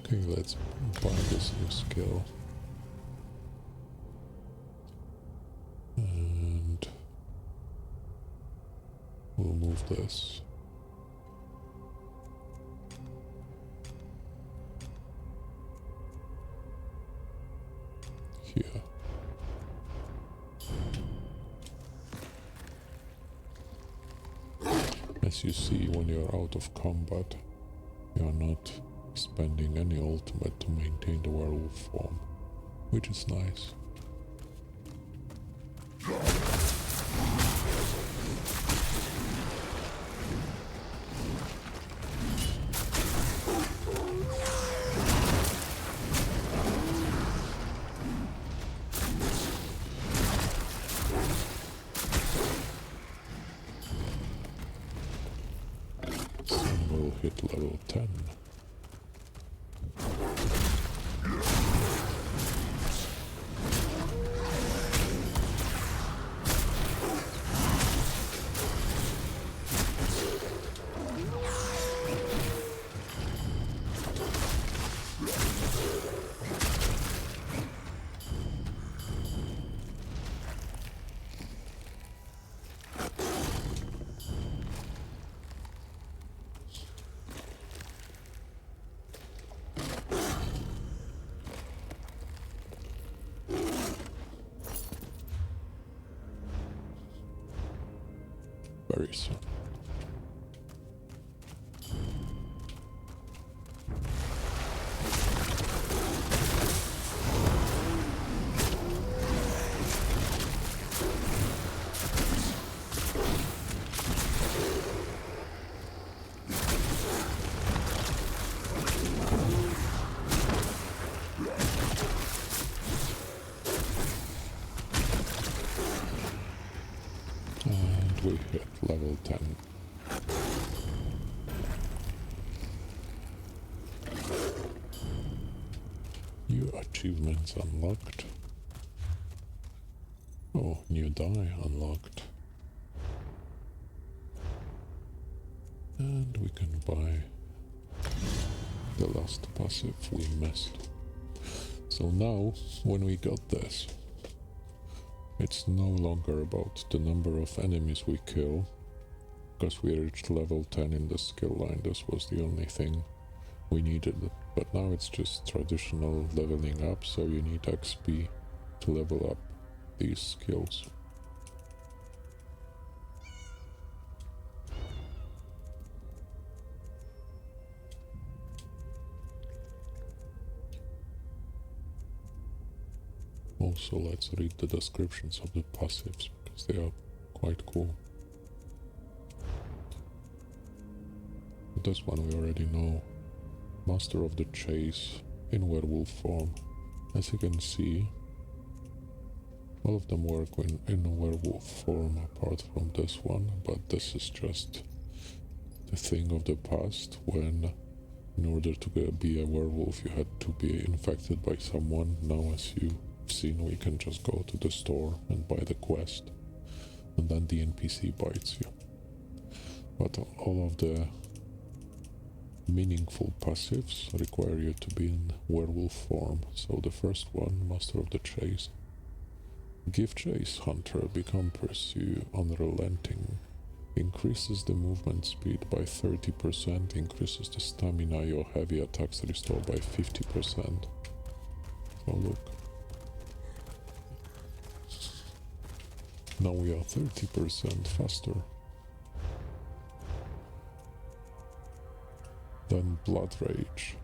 Okay, let's buy this new skill. And we'll move this. Here. As you see, when you're out of combat, you are not spending any ultimate to maintain the werewolf form, which is nice. will hit level 10. Very soon. And we hit level 10. New achievements unlocked. Oh, new die unlocked. And we can buy the last passive we missed. So now, when we got this, it's no longer about the number of enemies we kill, because we reached level 10 in the skill line. This was the only thing we needed. But now it's just traditional leveling up, so you need XP to level up these skills. Also, let's read the descriptions of the passives, because they are quite cool. This one we already know. Master of the Chase in werewolf form. As you can see, all of them work in werewolf form apart from this one, but this is just the thing of the past when in order to be a werewolf you had to be infected by someone. Now, as you've seen, we can just go to the store and buy the quest, and then the NPC bites you. But all of the meaningful passives require you to be in werewolf form. So the first one, Master of the Chase. Give chase, hunter, become pursue, unrelenting. Increases the movement speed by 30%, increases the stamina, your heavy attacks restore by 50%. So look. Now we are 30% faster. Then Blood Rage.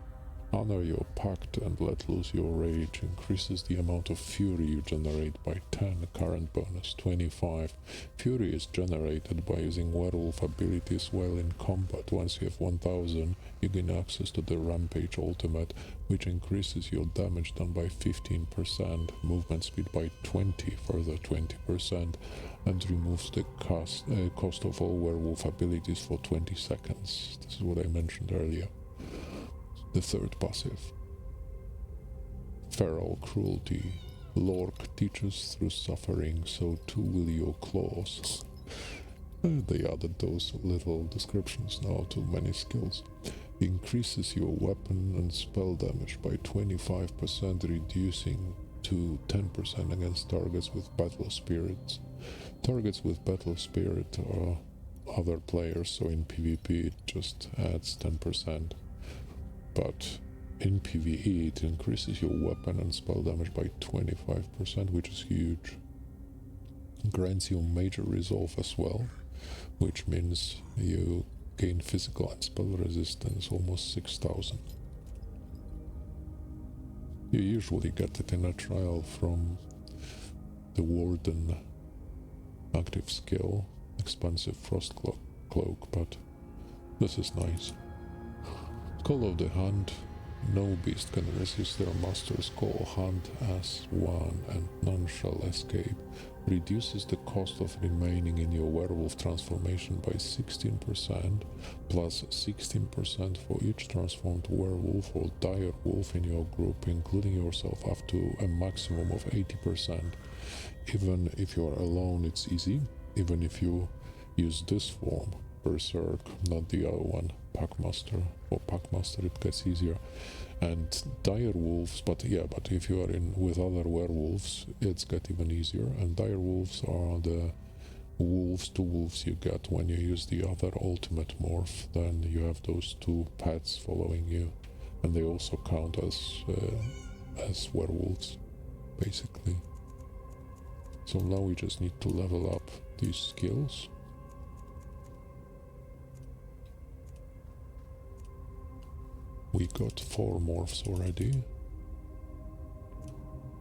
Honor your pact and let loose your rage. Increases the amount of fury you generate by 10. Current bonus 25. Fury is generated by using werewolf abilities while in combat. Once you have 1000, you gain access to the Rampage ultimate, which increases your damage done by 15%, movement speed by 20, further 20%, and removes the cost of all werewolf abilities for 20 seconds. This is what I mentioned earlier. The third passive. Feral Cruelty. Lork teaches through suffering, so too will your claws. They added those little descriptions now to many skills. Increases your weapon and spell damage by 25%, reducing to 10% against targets with battle spirits. Targets with battle spirit are other players, so in PvP it just adds 10%. But in PvE it increases your weapon and spell damage by 25%, which is huge. Grants you major resolve as well, which means you gain physical and spell resistance almost 6000. You usually get it in a trial from the Warden active skill, expansive frost cloak, but this is nice. Call of the Hunt, No beast can resist their master's call. Hunt as one and none shall escape. Reduces the cost of remaining in your werewolf transformation by 16%, plus 16% for each transformed werewolf or dire wolf in your group, including yourself, up to a maximum of 80%. Even if you are alone, it's easy. Even if you use this form, Berserk, not the other one, Packmaster. For Packmaster it gets easier. And dire wolves, but if you are in with other werewolves, it's get even easier. And dire wolves are the two wolves you get when you use the other ultimate morph. Then you have those two pets following you, and they also count as werewolves, basically. So now we just need to level up these skills. We got 4 morphs already.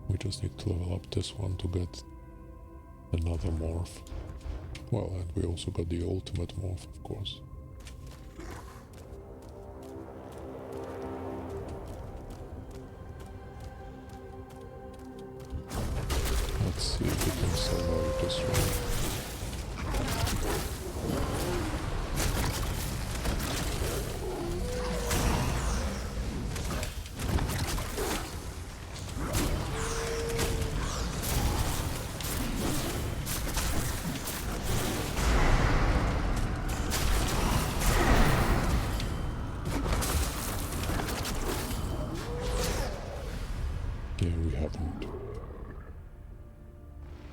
We just need to level up this one to get another morph. Well, and we also got the ultimate morph, of course. Let's see if we can survive this one. Yeah, we haven't.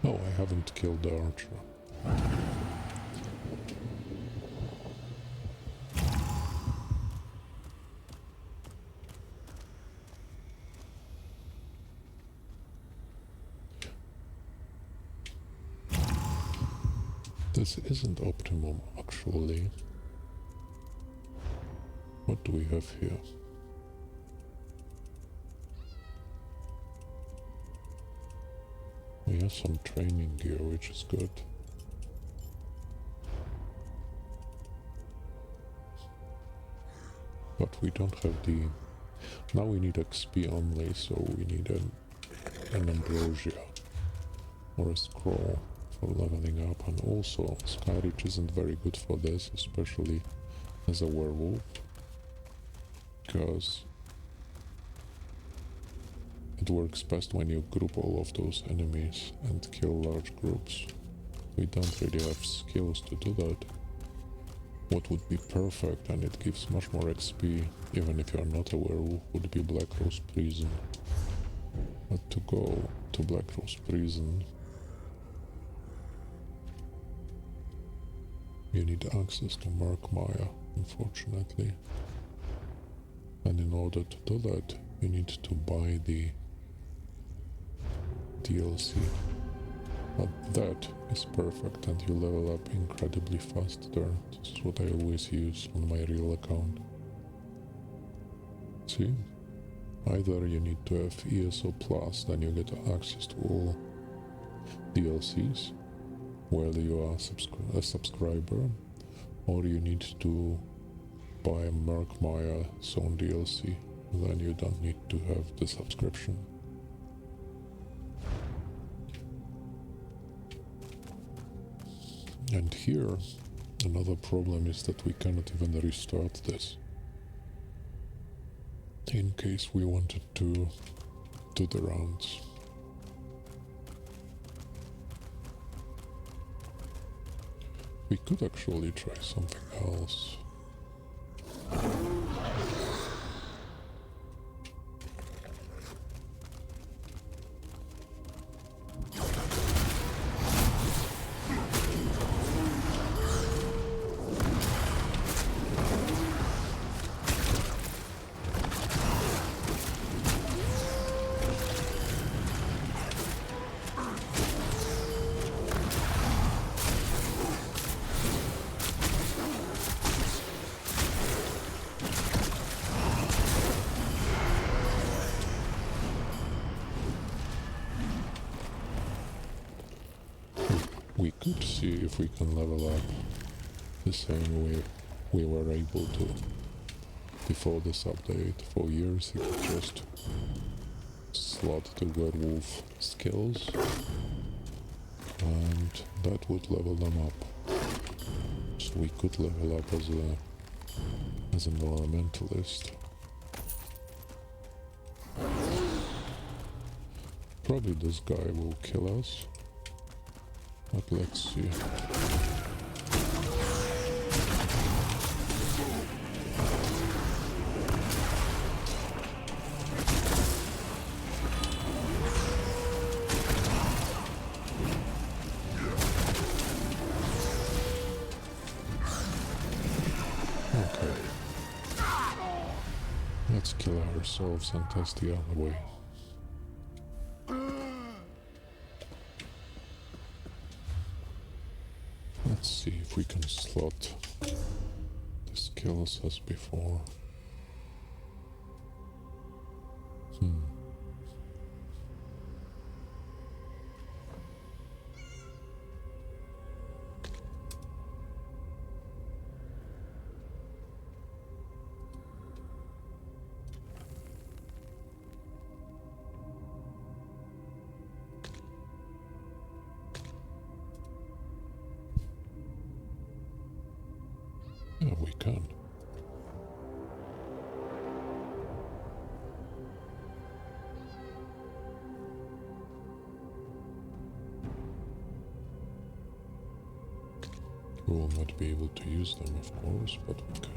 Oh, I haven't killed the archer. This isn't optimum, actually. What do we have here? We have some training gear, which is good. But we don't have the... Now we need XP only, so we need an ambrosia or a scroll for leveling up. And also, Skyreach isn't very good for this, especially as a werewolf, because it works best when you group all of those enemies and kill large groups. We don't really have skills to do that. What would be perfect, and it gives much more XP, even if you're not a werewolf, would be Black Rose Prison. But to go to Black Rose Prison, you need access to Murkmire, unfortunately. And in order to do that, you need to buy the DLC. But that is perfect, and you level up incredibly fast there. This is what I always use on my real account. See? Either you need to have ESO Plus, then you get access to all DLCs while you are a subscriber, or you need to buy a Murkmire's own DLC, then you don't need to have the subscription. And here, another problem is that we cannot even restart this. In case we wanted to do the rounds. We could actually try something else. We could see if we can level up the same way we were able to before this update, for years he could just slot the werewolf skills and that would level them up. So we could level up as an elementalist. Probably this guy will kill us, but let's see. Okay. Let's kill ourselves and test the other way. Let's see if we can slot the skills as before. Yeah, we can. We will not be able to use them, of course, but we can.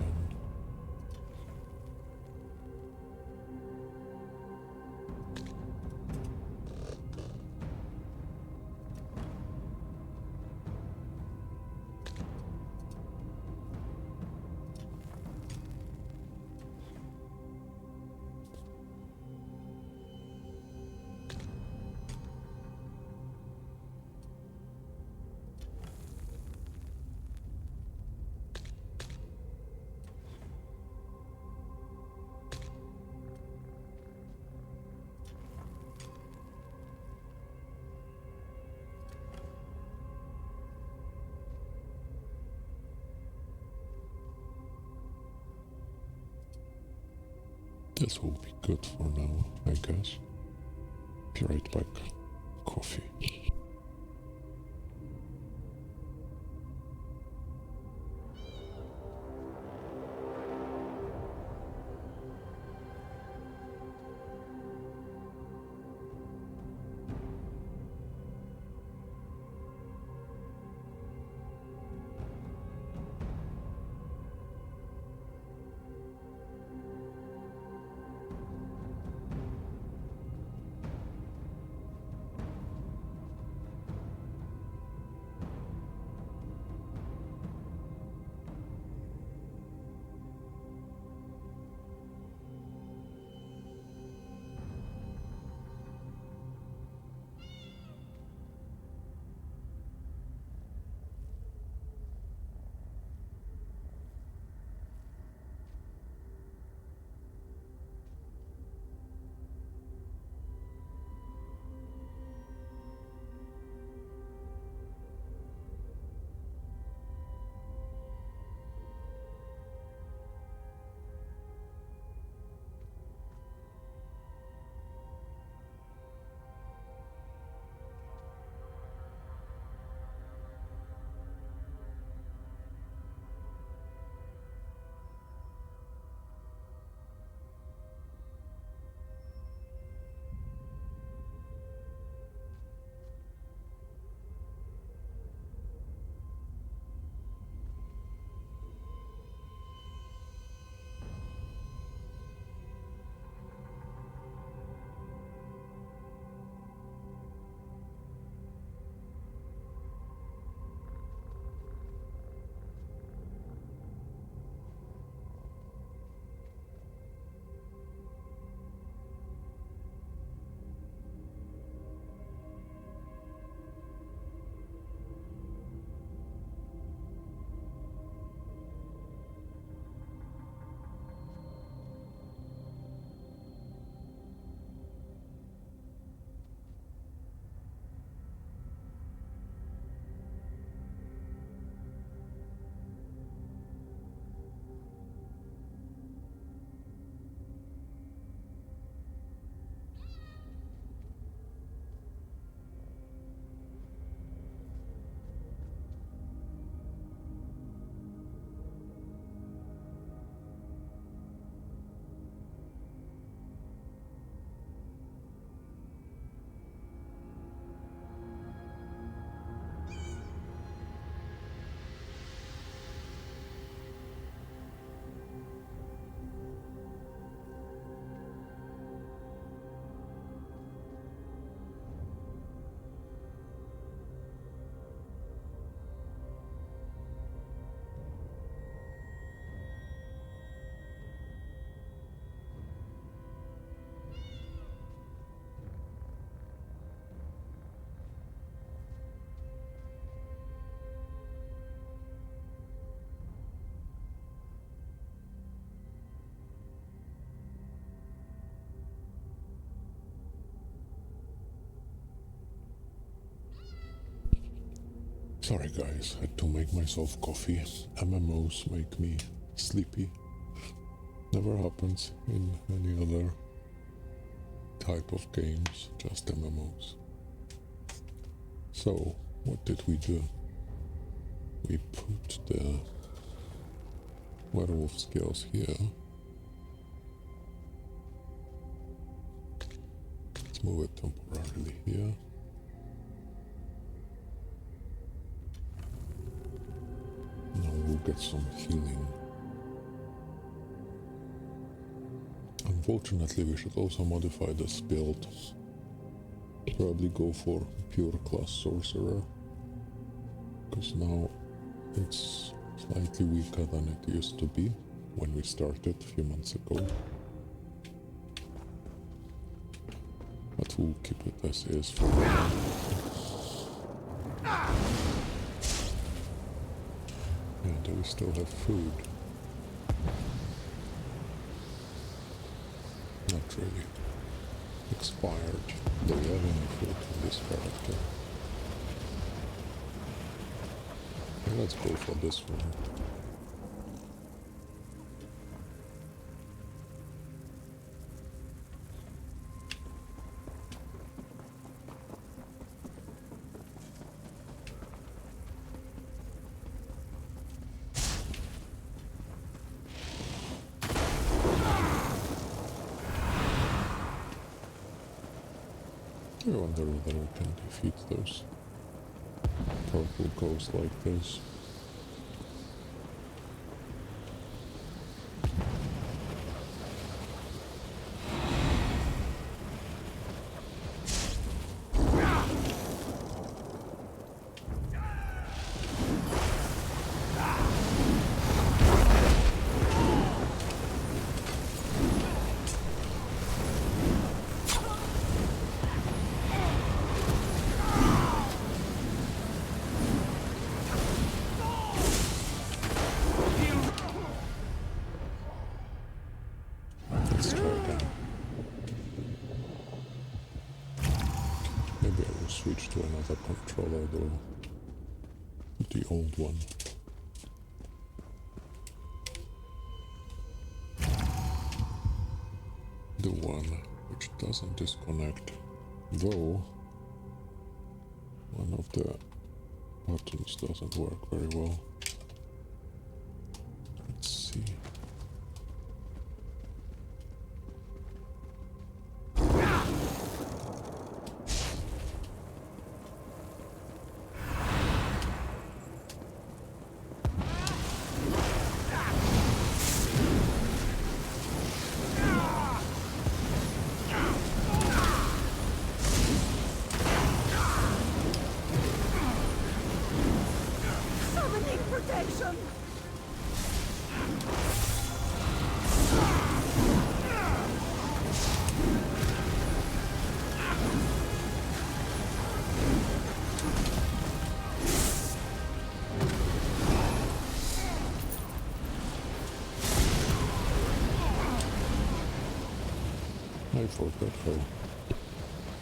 This will be good for now, I guess. Be right back. Coffee. Sorry guys, had to make myself coffee. MMOs make me sleepy. Never happens in any other type of games, just MMOs. So, what did we do? We put the werewolf skills here. Let's move it temporarily here. Now we'll get some healing. Unfortunately, we should also modify this build. Probably go for pure class sorcerer, because now it's slightly weaker than it used to be when we started a few months ago. But we'll keep it as is for now. Yeah, do we still have food? Not really. Expired. Do we have any food in this character? Okay, let's go for this one. I wonder whether we can defeat those purple ghosts like this. Let's try again. Maybe I will switch to another controller though. The old one. The one which doesn't disconnect. Though one of the buttons doesn't work very well. Let's see. Summoning protection! I forgot how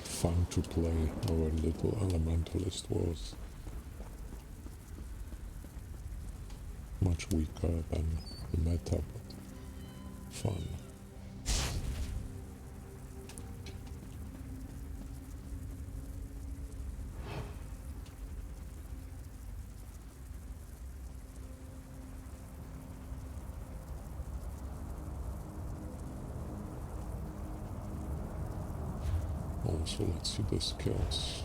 fun to play our little elementalist was. Much weaker than the meta, but fun. Also, let's see the skills.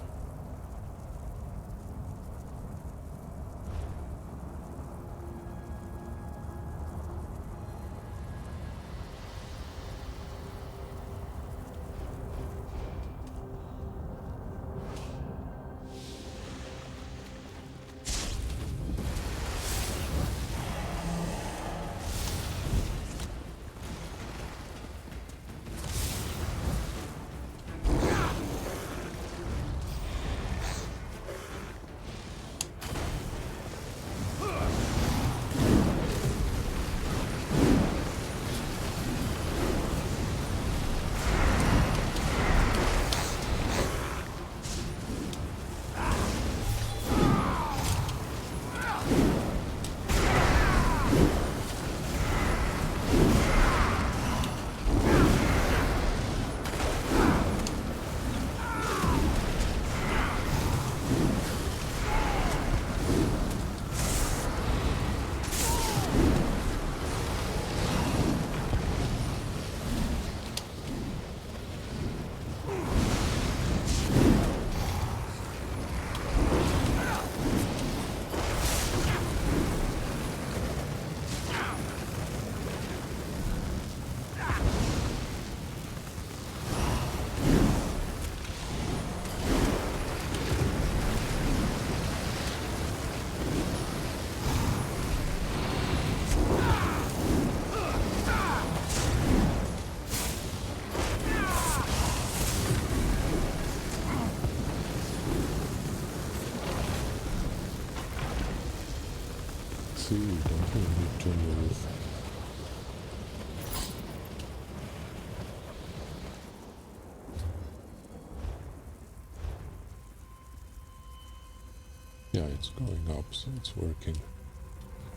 see, don't we need to move? Yeah, it's going up, so it's working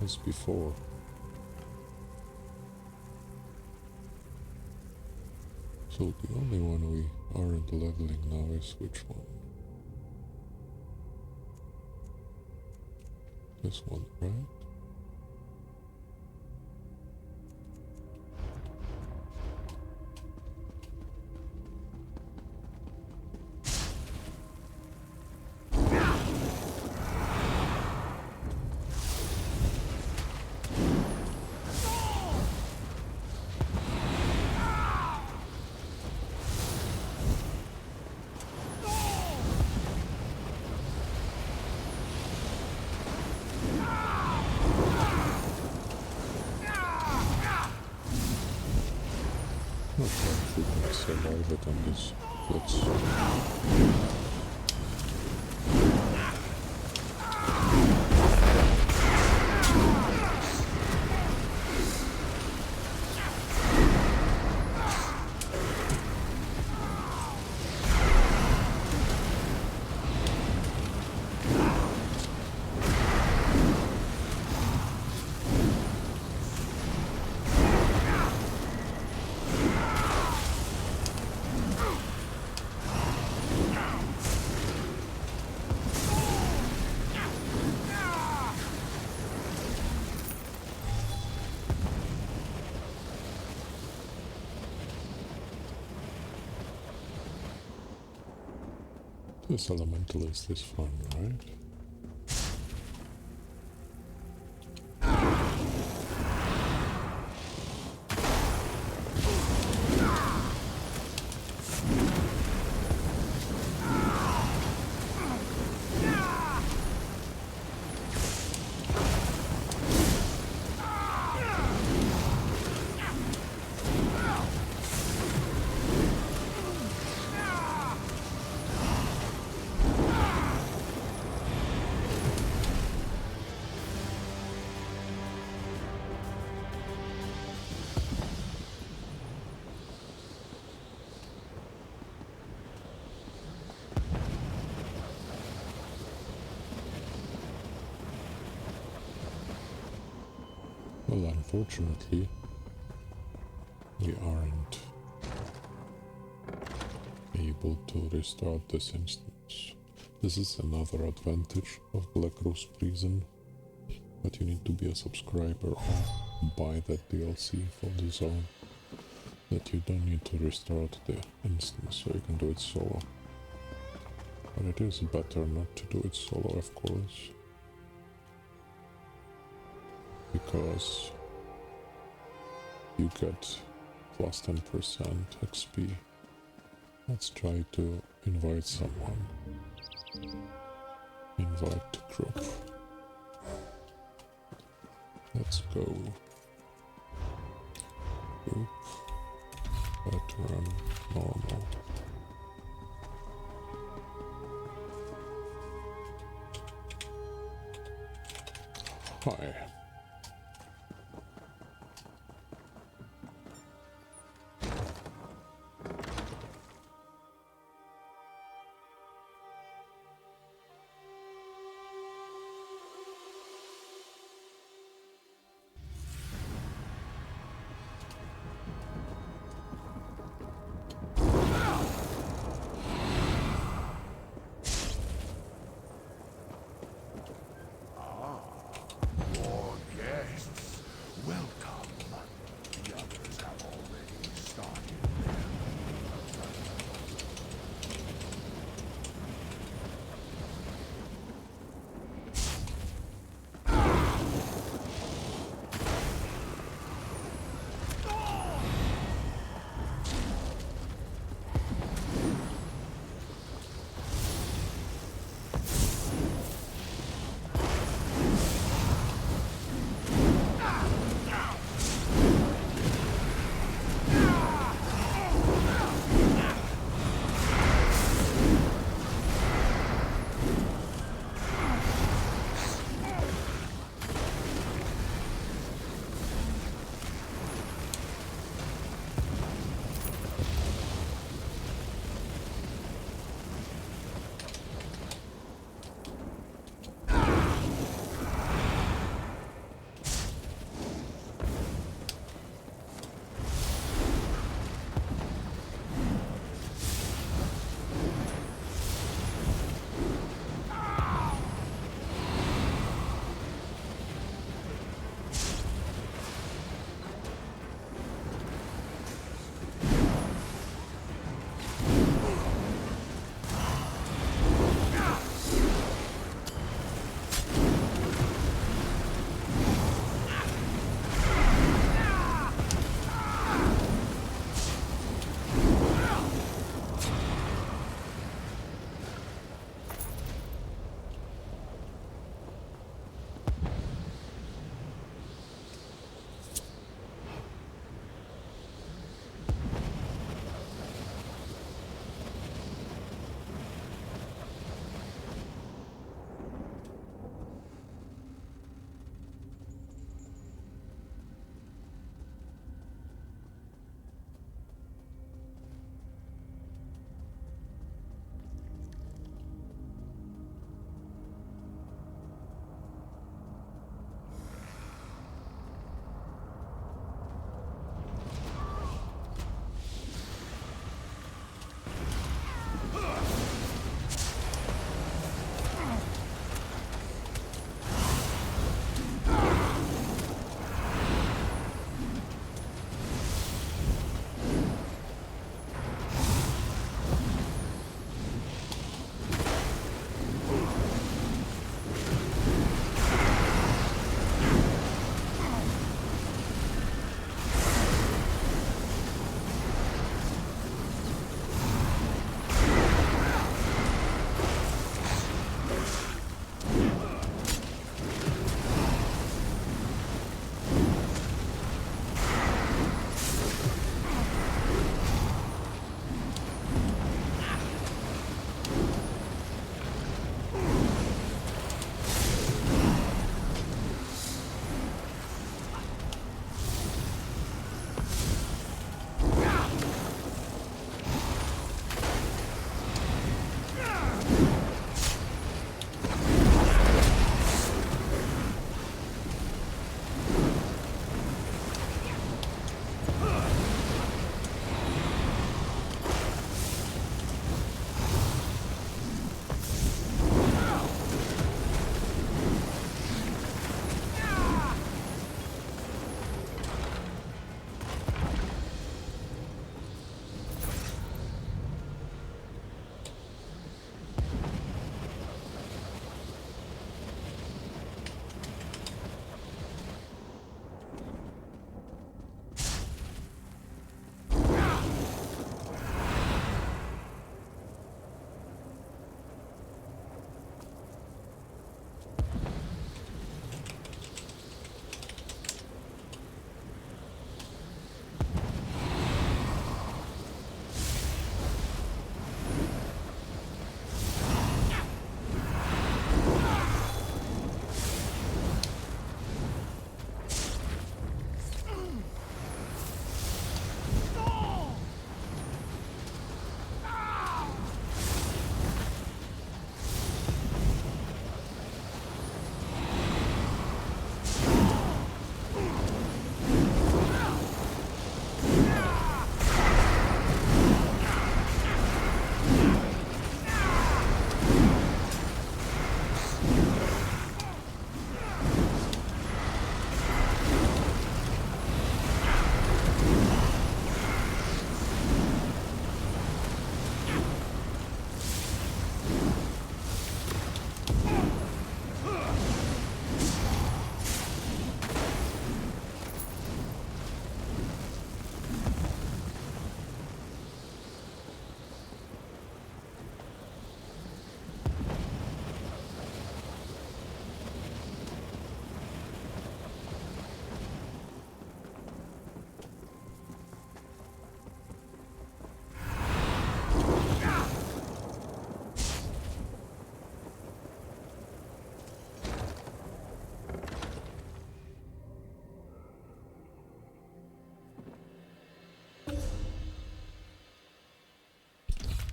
as before. So the only one we aren't leveling now is which one? This one, right? Not sure if we can survive it on this. Let's... This elementalist is fun, right? Well, unfortunately, we aren't able to restart this instance. This is another advantage of Black Rose Prison, but you need to be a subscriber or buy that DLC for the zone, that you don't need to restart the instance, so you can do it solo. But it is better not to do it solo, of course, because you get plus 10% XP. Let's try to invite someone. Invite to group. Let's go. Group. Veteran. Normal. Hi.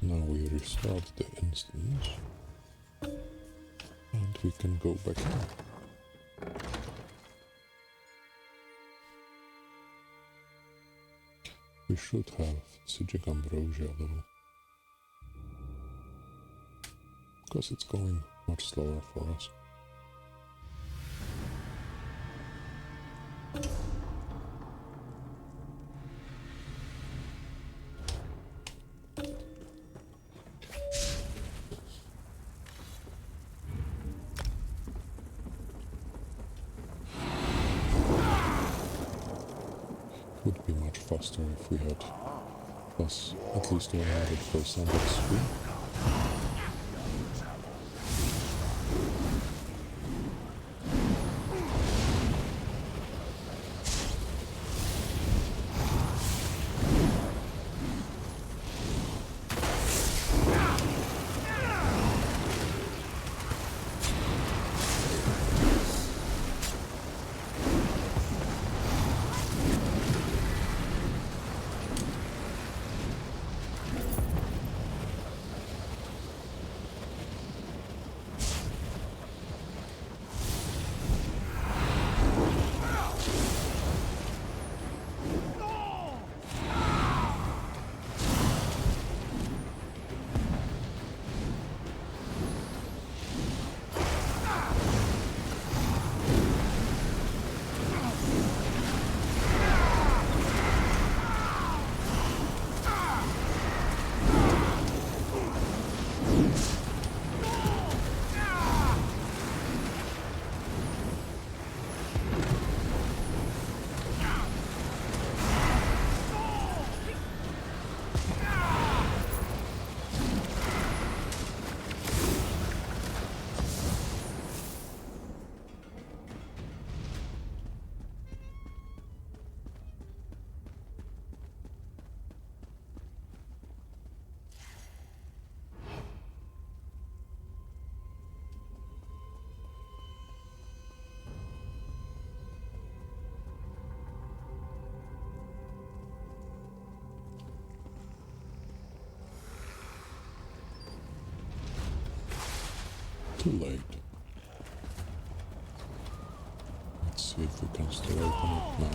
Now we restart the instance and we can go back in. We should have Sigic Ambrosia level, because it's going much slower for us. Would be much faster if we had plus at least 100% XP. Too late. Let's see if we can still open it now.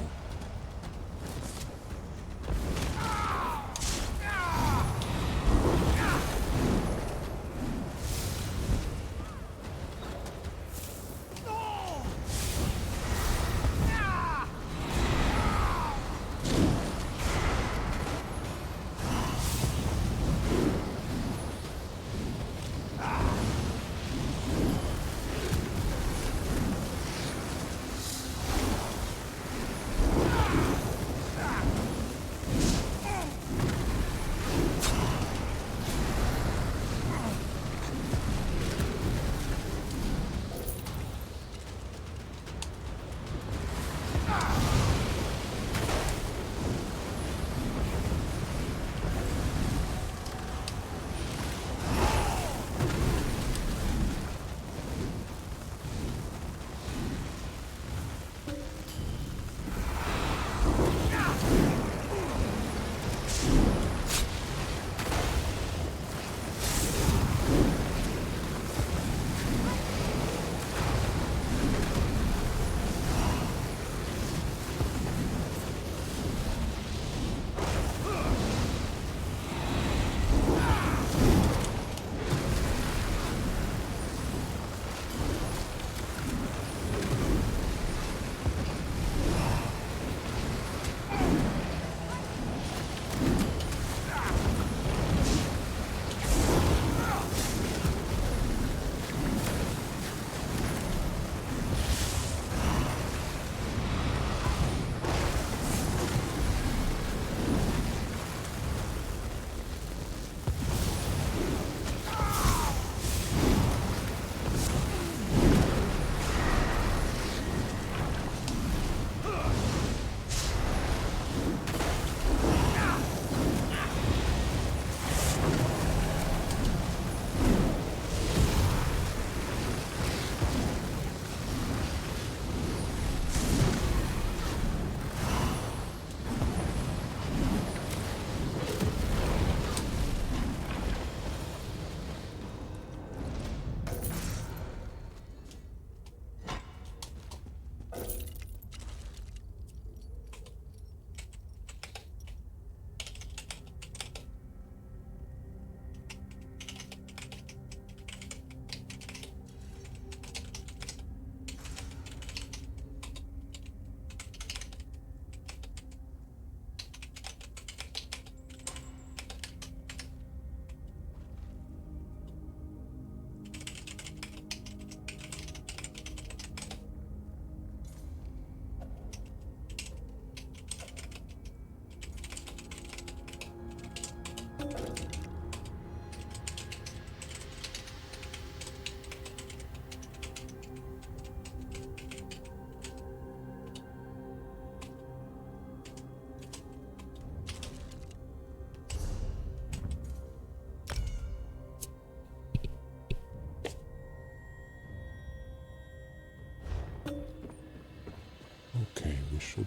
Okay, we should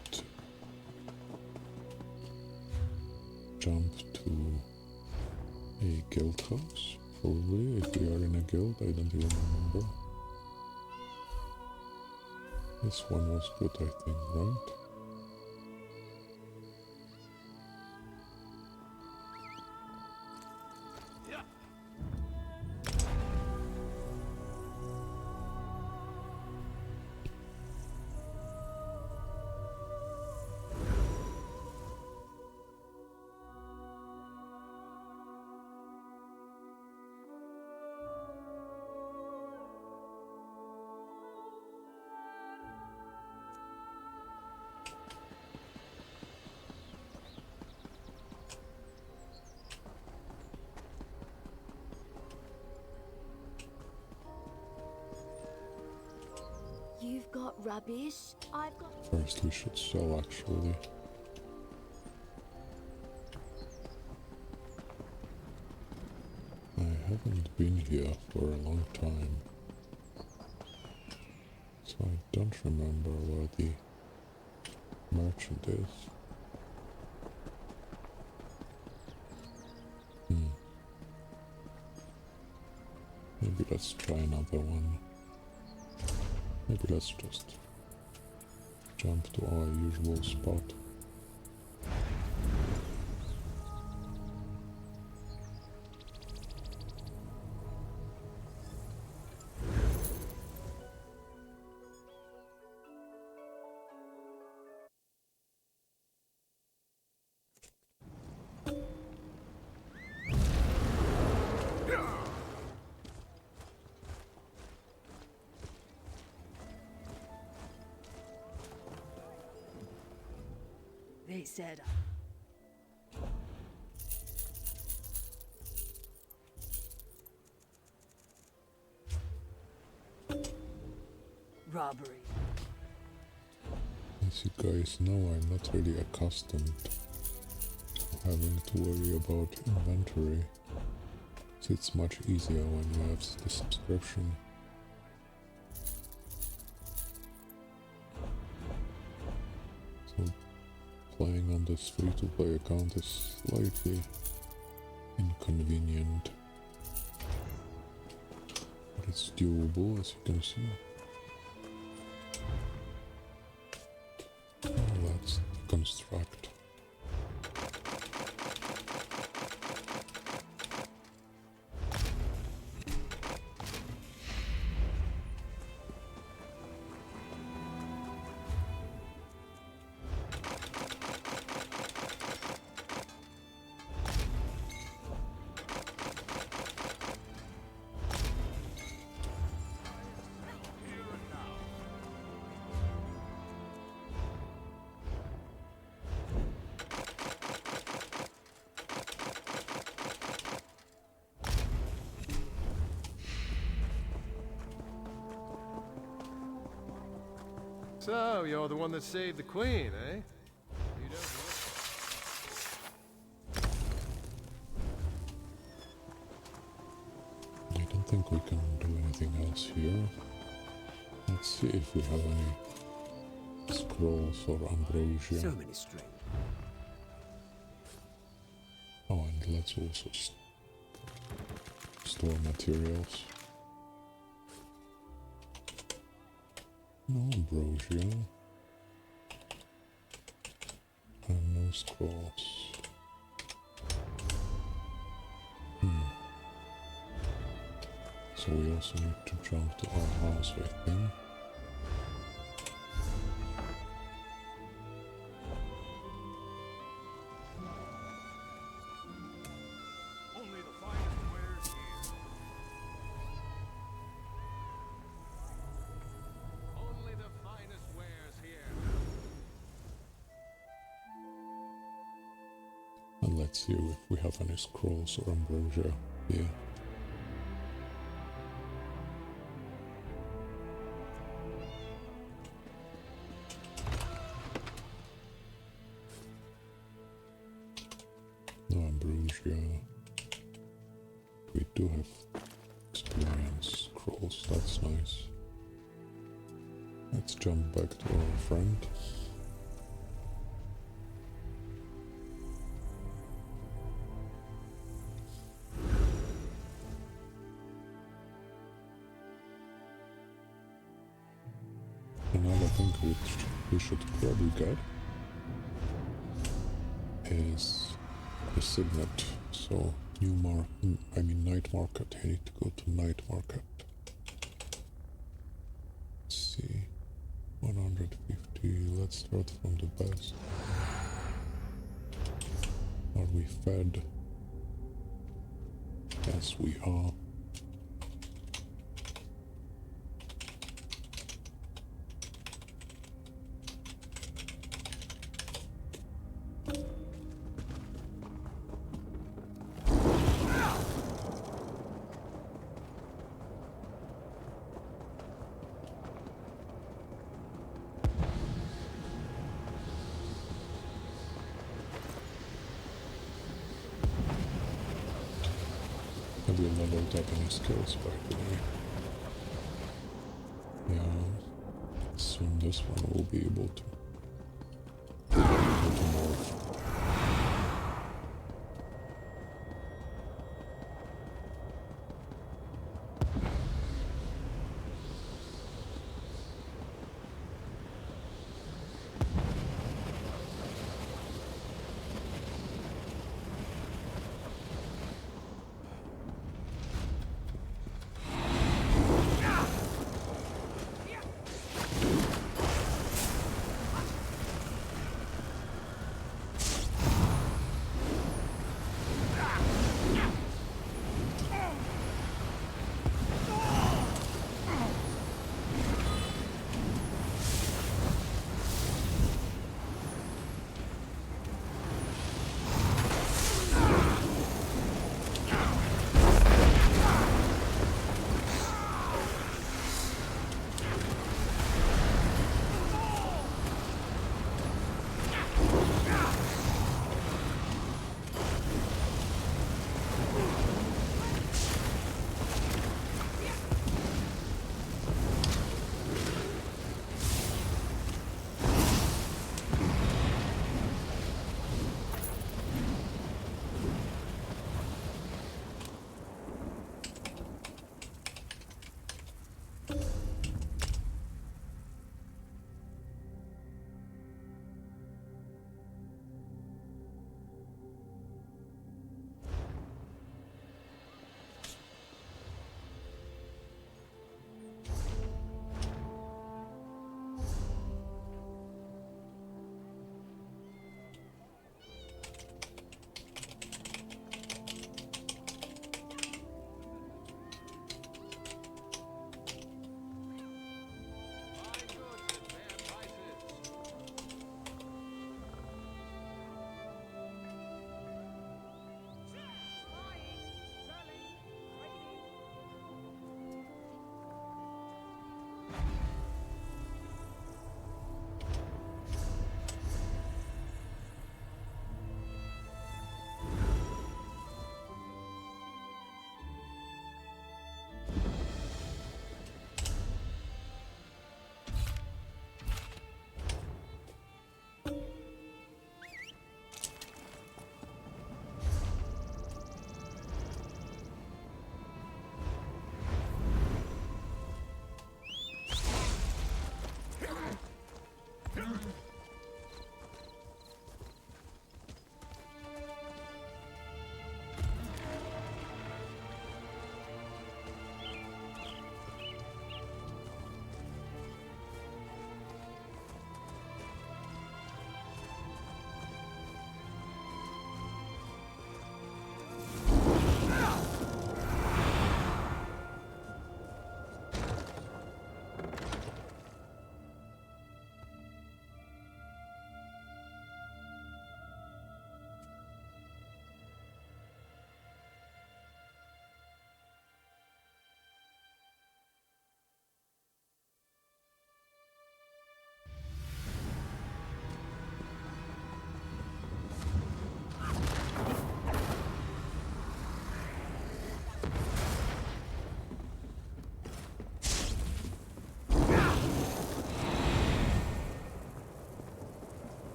jump to a guild house, probably, if we are in a guild, I don't even remember. This one was good, I think, right? You've got rubbish. I've got... First we should sell, actually. I haven't been here for a long time, so I don't remember where the merchant is. Maybe maybe let's try another one. Maybe let's just jump to our usual spot. They said robbery. As you guys know, I'm not really accustomed to having to worry about inventory. So it's much easier when you have the subscription. So playing on this free-to-play account is slightly inconvenient. But it's doable, as you can see. Let's construct. So, you're the one that saved the queen, eh? You don't I don't think we can do anything else here. Let's see if we have any scrolls or ambrosia. So many strings. Oh, and let's also store materials. No ambrosia. And no scrolls. So we also need to jump to our house, I think. Only the finest wares here. Only the finest wares here. And let's see if we have any scrolls or ambrosia here. No ambrosia. We do have experience scrolls, that's nice. Let's jump back to our friend. Another thing which we should probably get is the signet. So night market. I need to go to night market. Let's see, 150. Let's start from the best. Are we fed? Yes, we are. Have we leveled up any skills by the way? Yeah, soon this one will be able to morph.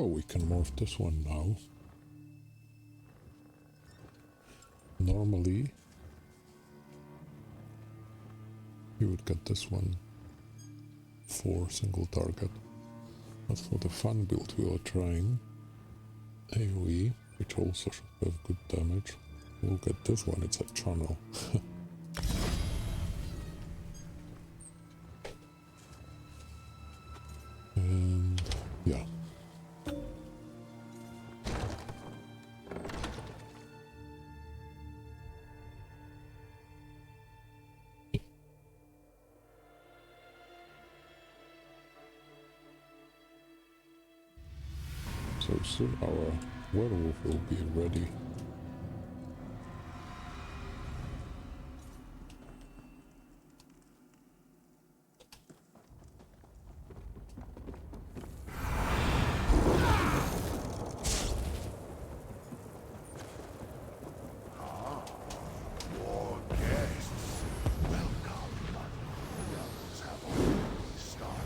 Oh, we can morph this one now. Normally, you would get this one for single target. But for the fun build we are trying, AoE, which also should have good damage, we'll get this one, it's a channel. And yeah. So soon our werewolf will be ready. More guests. Welcome. Others have already started.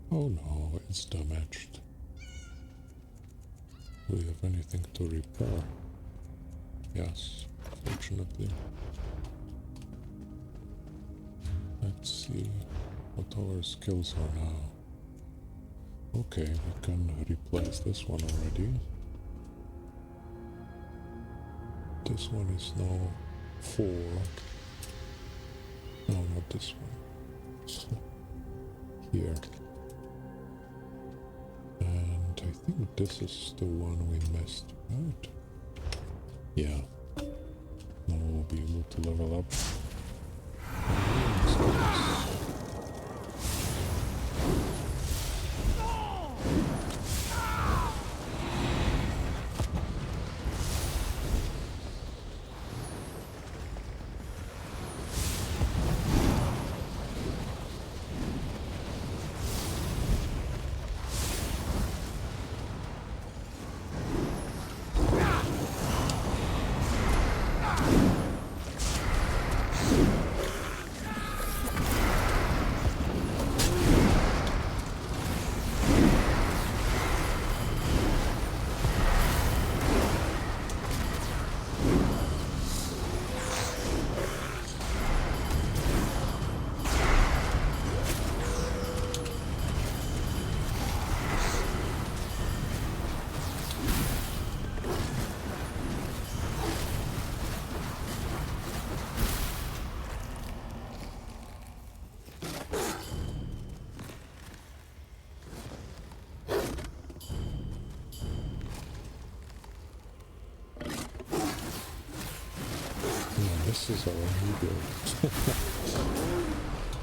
Oh no, it's damaged. Do we have anything to repair? Yes, fortunately. Let's see what our skills are now. Okay, we can replace this one already. This one is now 4. No, not this one. Here. And I think this is the one we missed, right? Yeah. Now we'll be able to level up. This is our new build.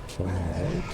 Fun, right?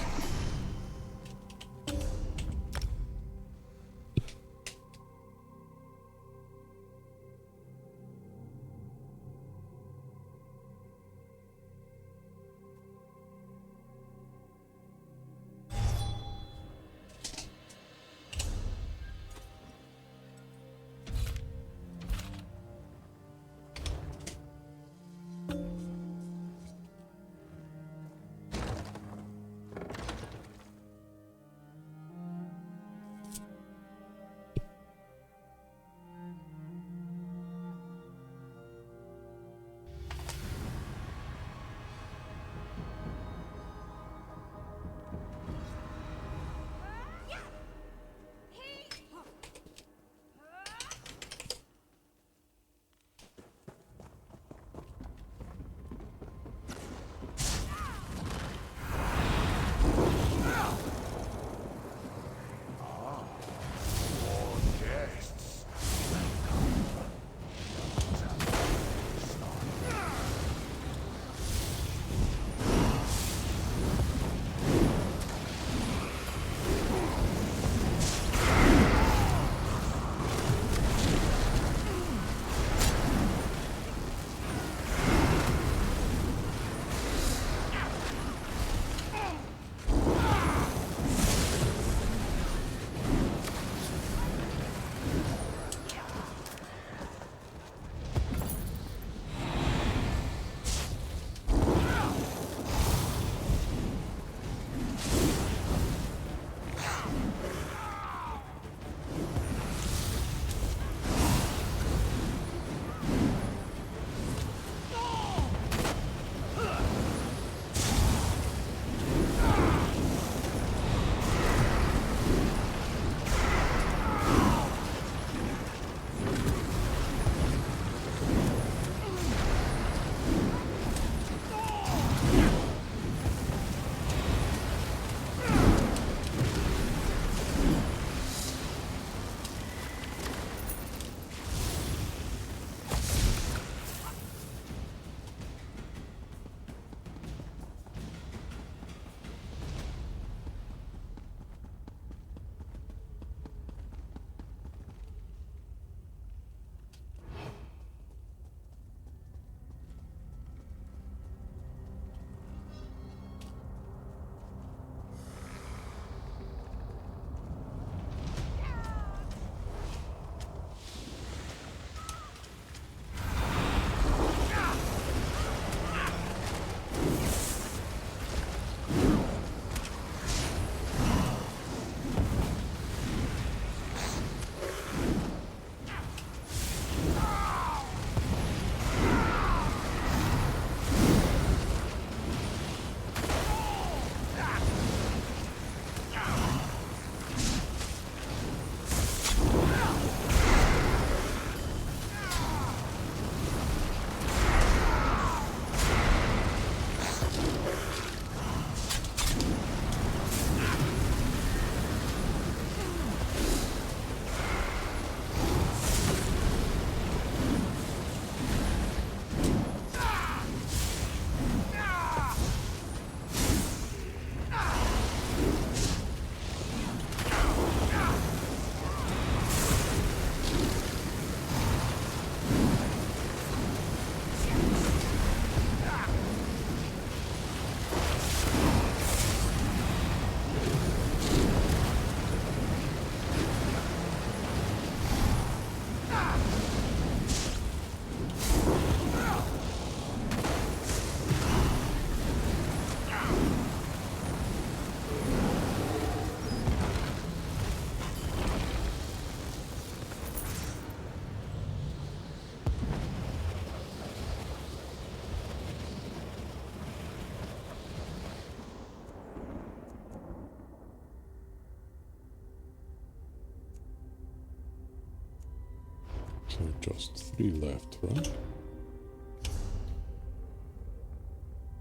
So just 3 left, right?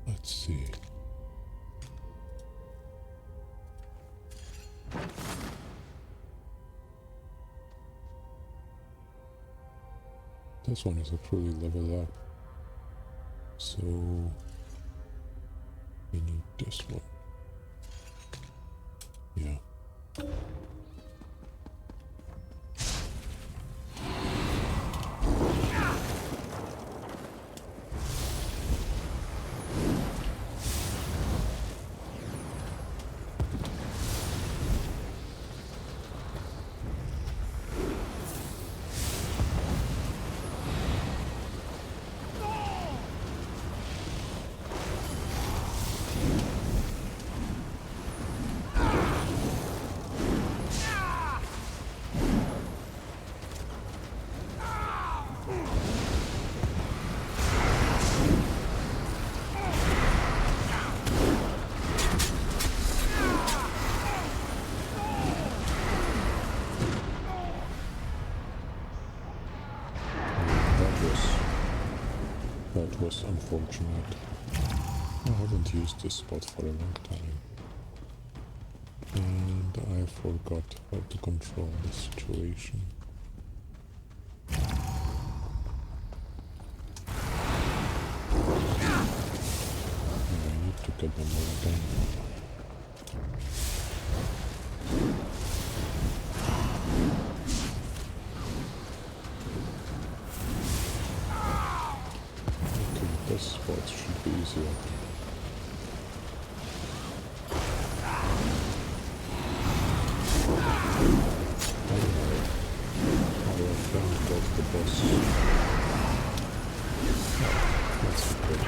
Let's see. This one is a truly level up. So we need this one. Yeah. That was unfortunate. I haven't used this spot for a long time. And I forgot how to control the situation. I need to get them all again. This spot should be easier. Anyway, our friend got the boss. That's okay.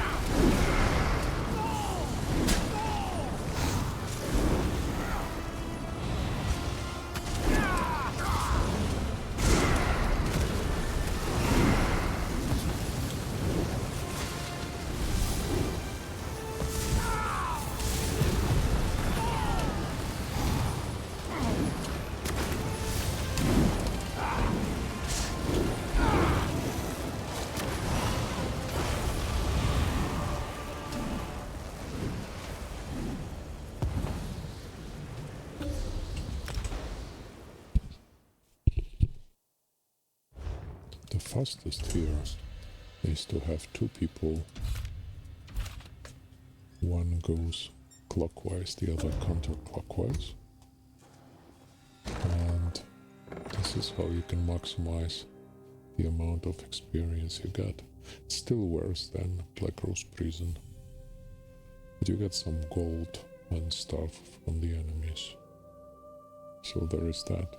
The fastest here is to have 2 people. One goes clockwise, the other counterclockwise. And this is how you can maximize the amount of experience you get. It's still worse than Black Rose Prison. But you get some gold and stuff from the enemies. So there is that.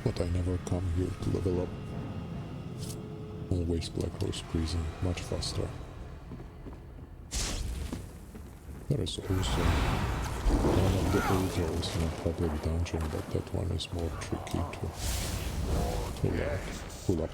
But I never come here to level up. Always Black Rose Prison, much faster. There is also one of the angels in a public dungeon, but that one is more tricky to pull up.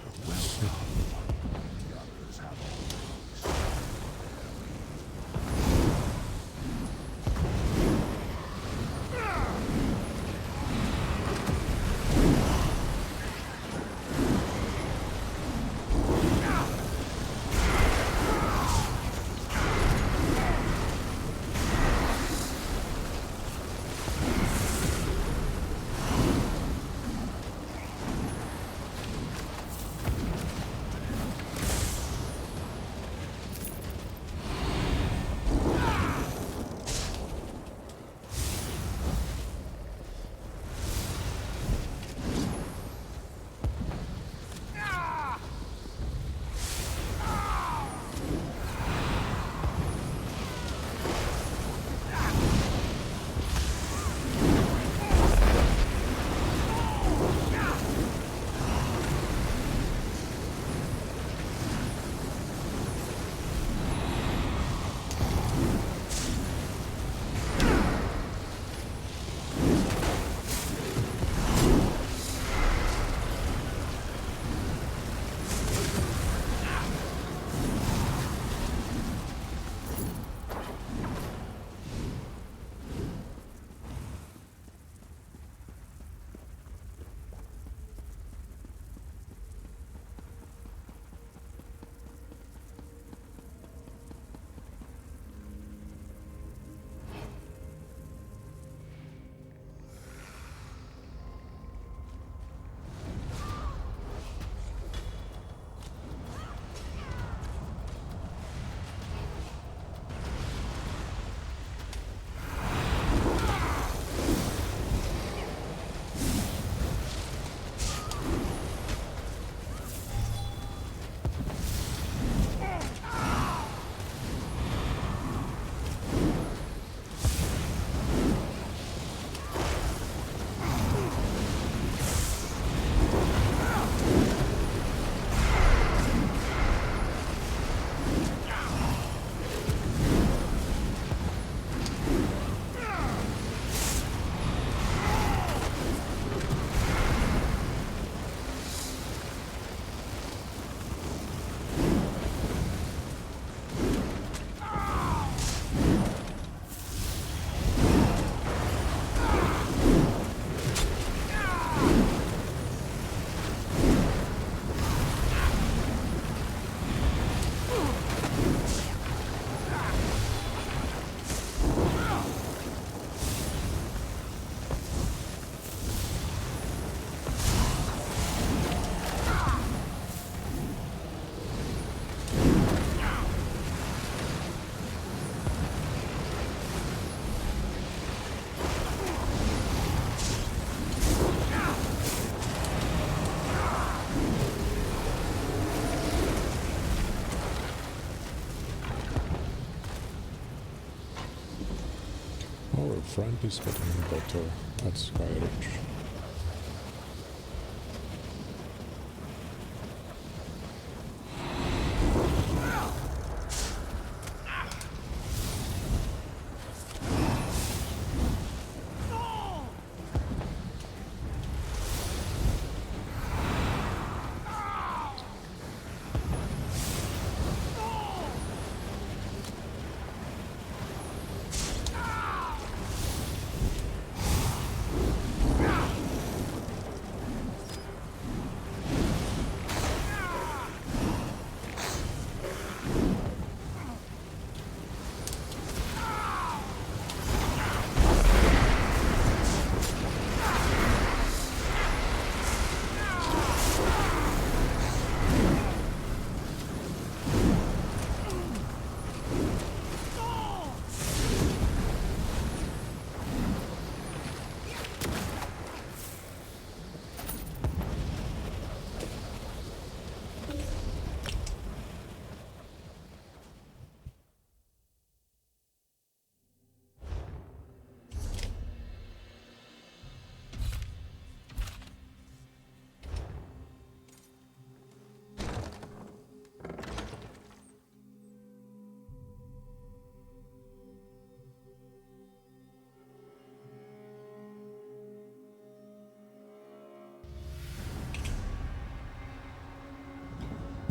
friend is getting better at Skyridge.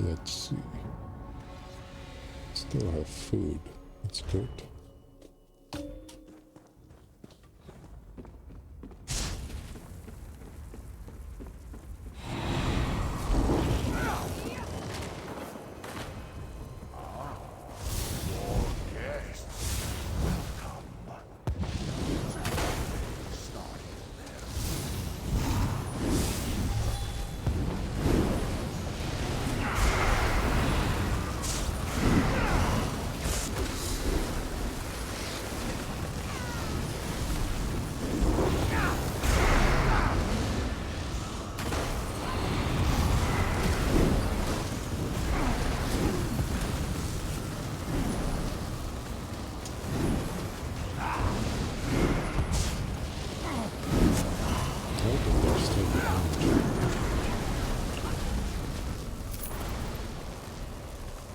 Let's see. Still have food. That's good.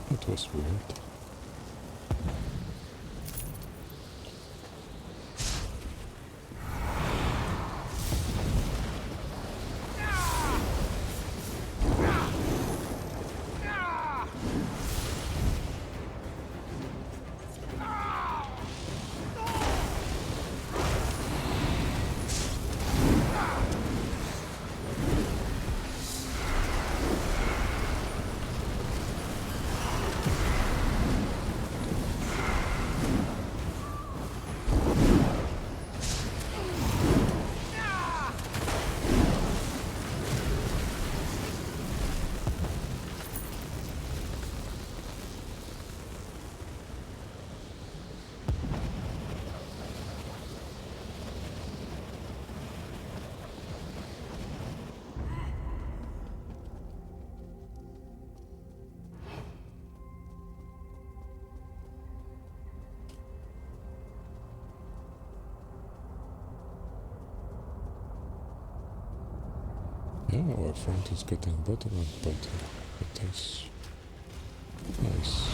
That was weird. Yeah, our front is getting better and better. It is nice.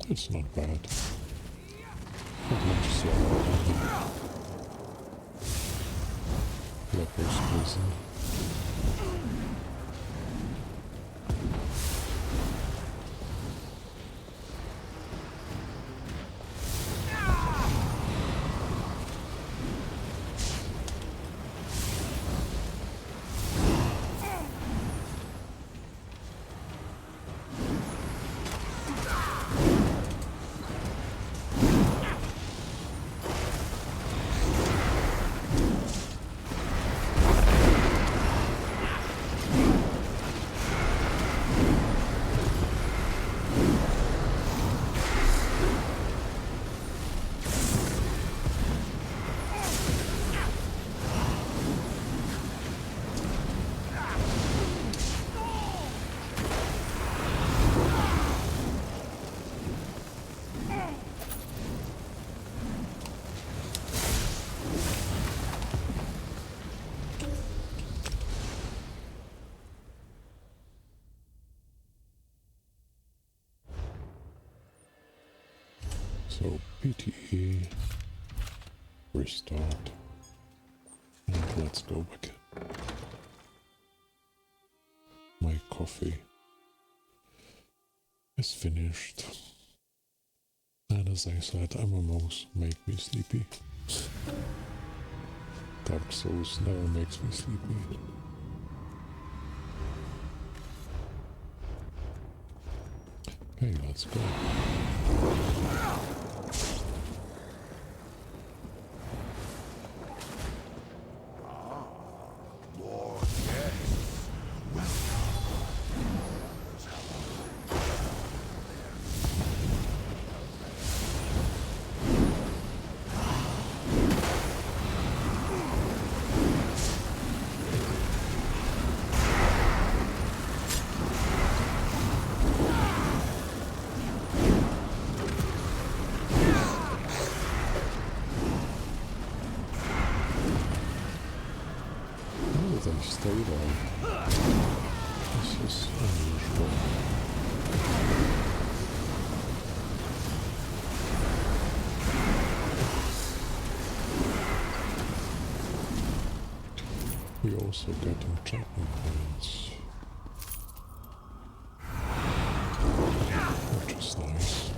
That's not bad. Not much slower. Leper's prison. So PTE, restart, and let's go back. My coffee is finished, and as I said, MMOs make me sleepy. Dark Souls never makes me sleepy. Okay, let's go. They stay there. This is unusual. We also get enchantment points, which is nice.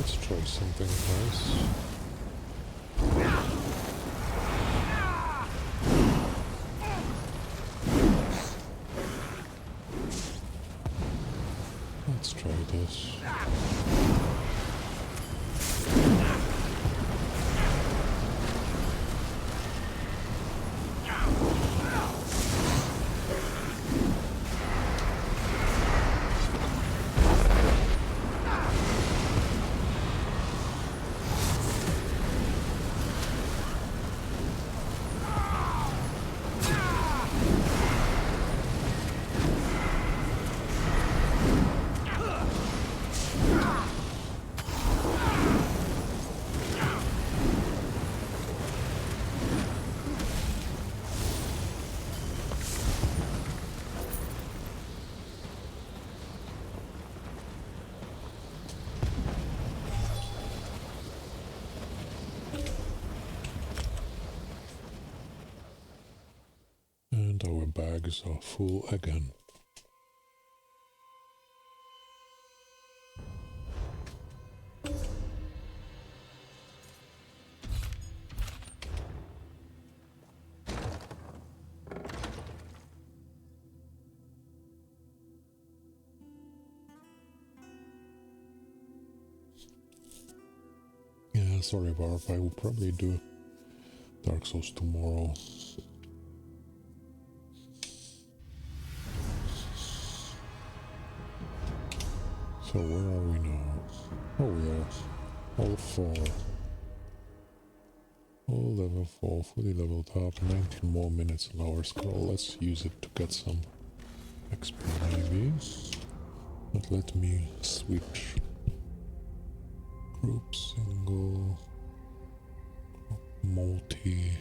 Let's try something else. Let's try this. And our bags are full again. Yeah, sorry Barb, I will probably do Dark Souls tomorrow. So where are we now? Oh, we are all 4. All level 4, fully leveled up, 19 more minutes on our scroll. Let's use it to get some XP maybe. But let me switch. Group, single, multi.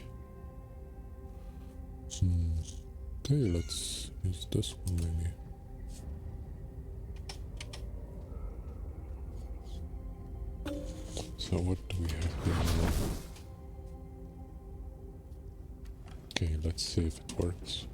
Okay, let's use this one maybe. So what do we have here? Okay, let's see if it works.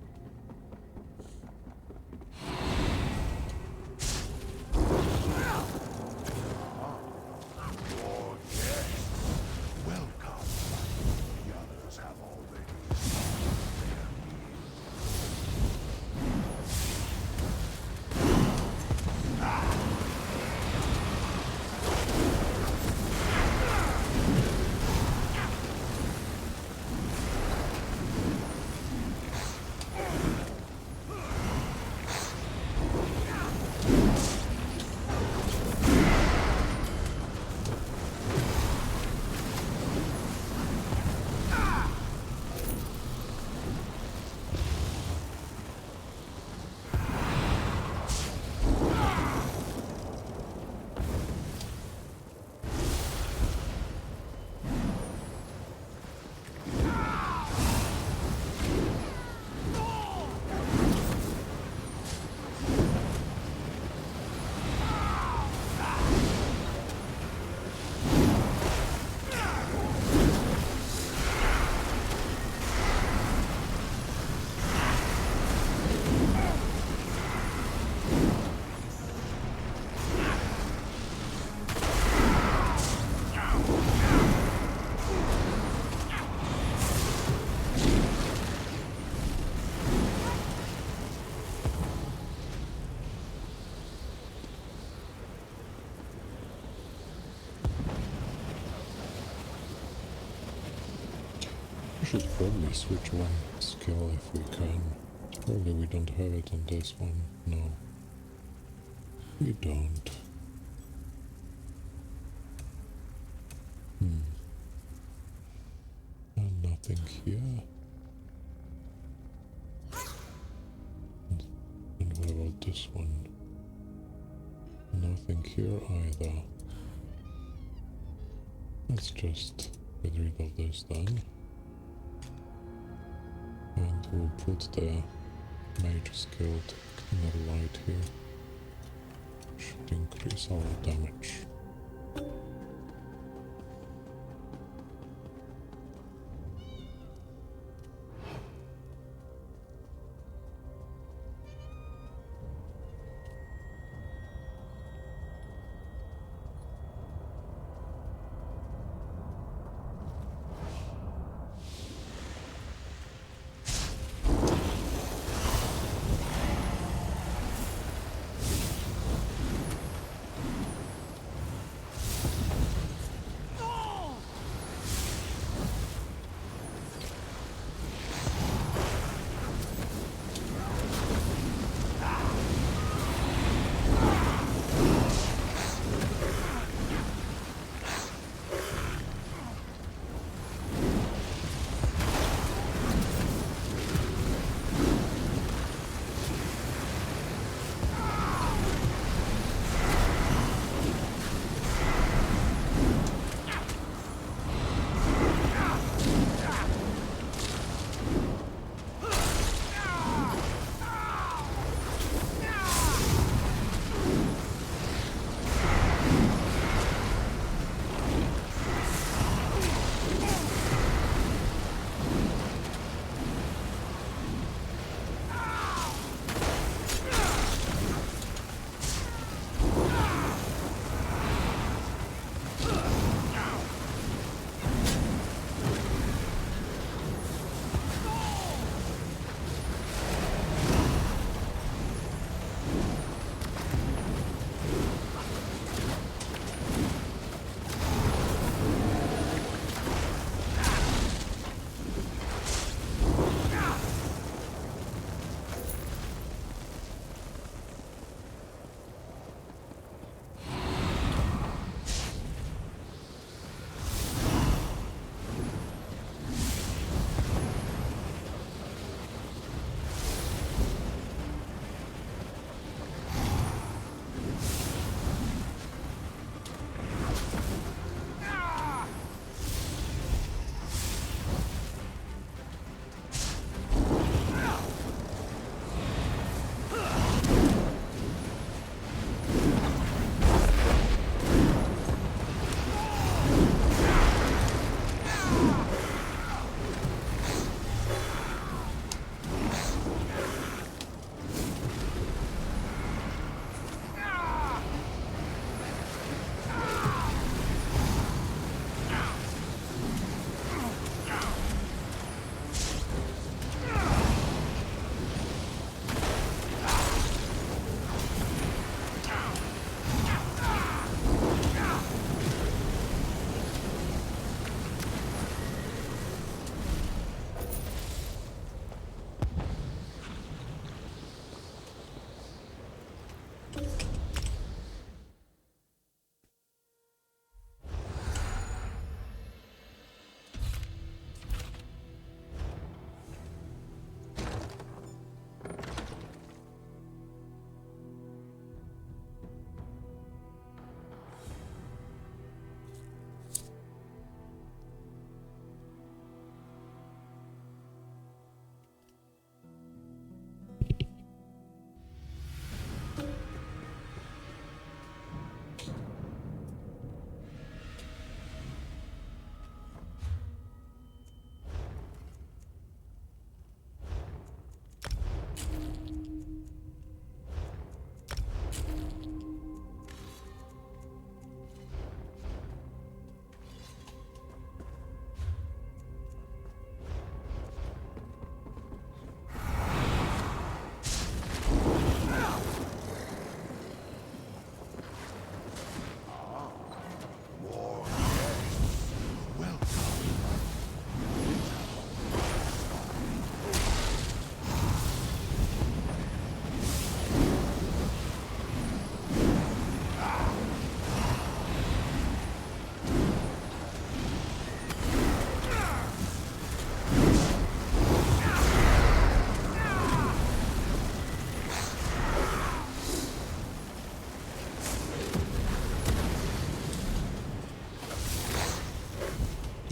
We should probably switch one skill if we can. Probably we don't have it on this one. No. We don't. And nothing here. And what about this one? Nothing here either. Let's just get rid of this then. And we'll put the mage skilled inner light here. Should increase our damage.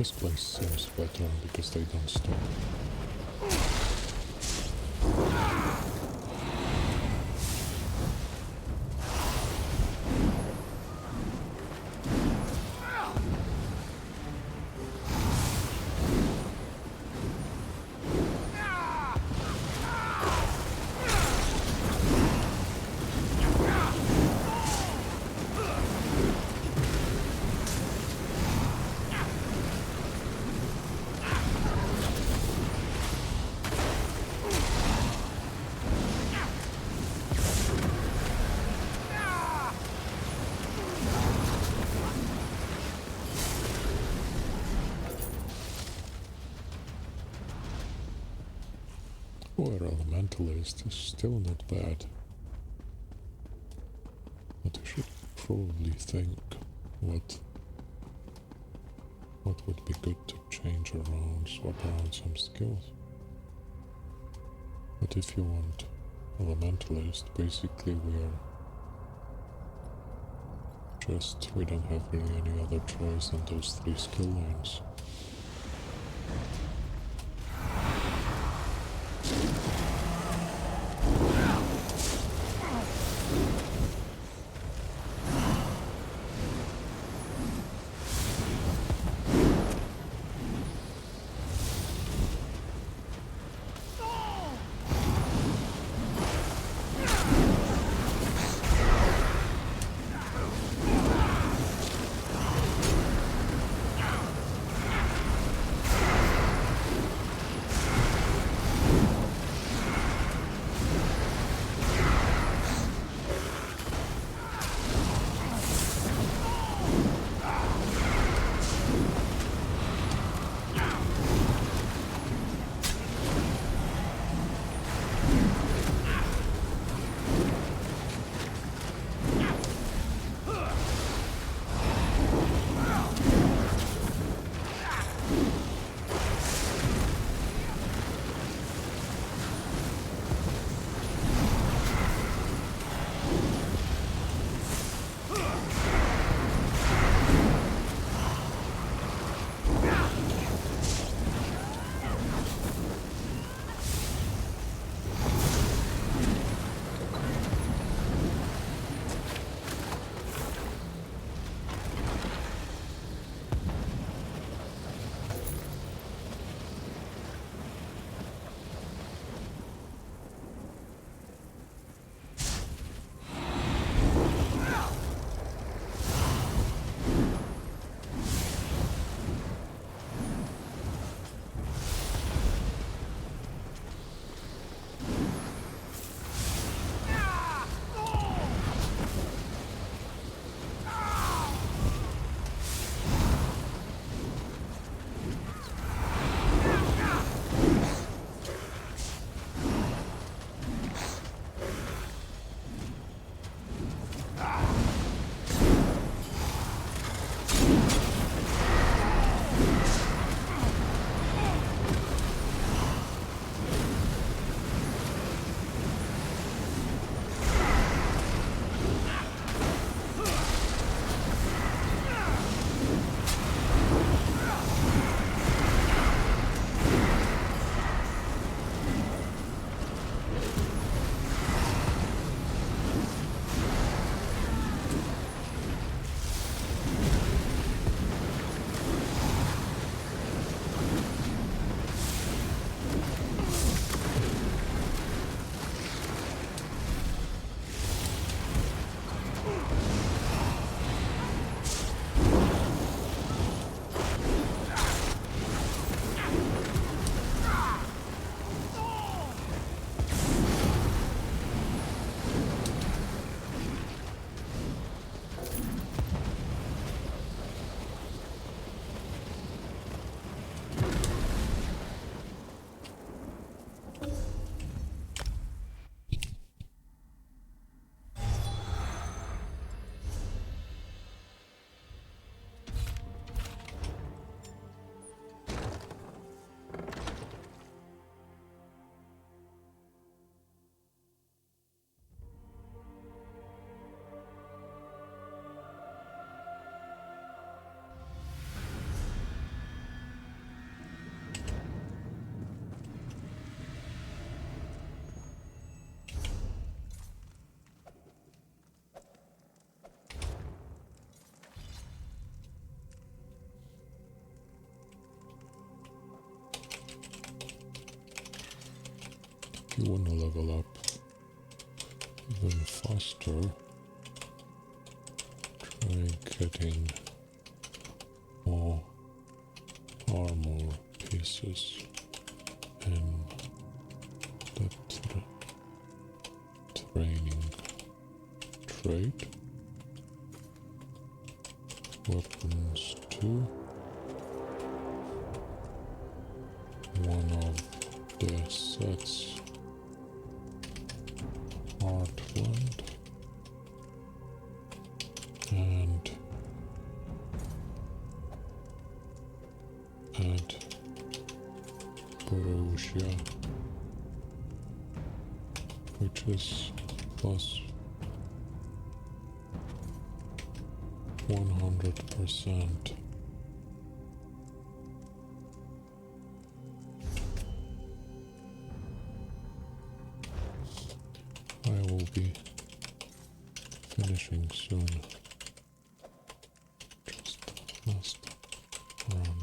This place seems better because they don't stop. Our Elementalist is still not bad. But I should probably think what would be good to change around, swap around some skills. But if you want Elementalist, basically we don't have really any other choice than those 3 skill lines. you wanna level up even faster, try getting more armor pieces in the training trait. Weapons too. One of the sets Heartland and add ambrosia, which is plus 100%. I will be finishing soon. Just last run.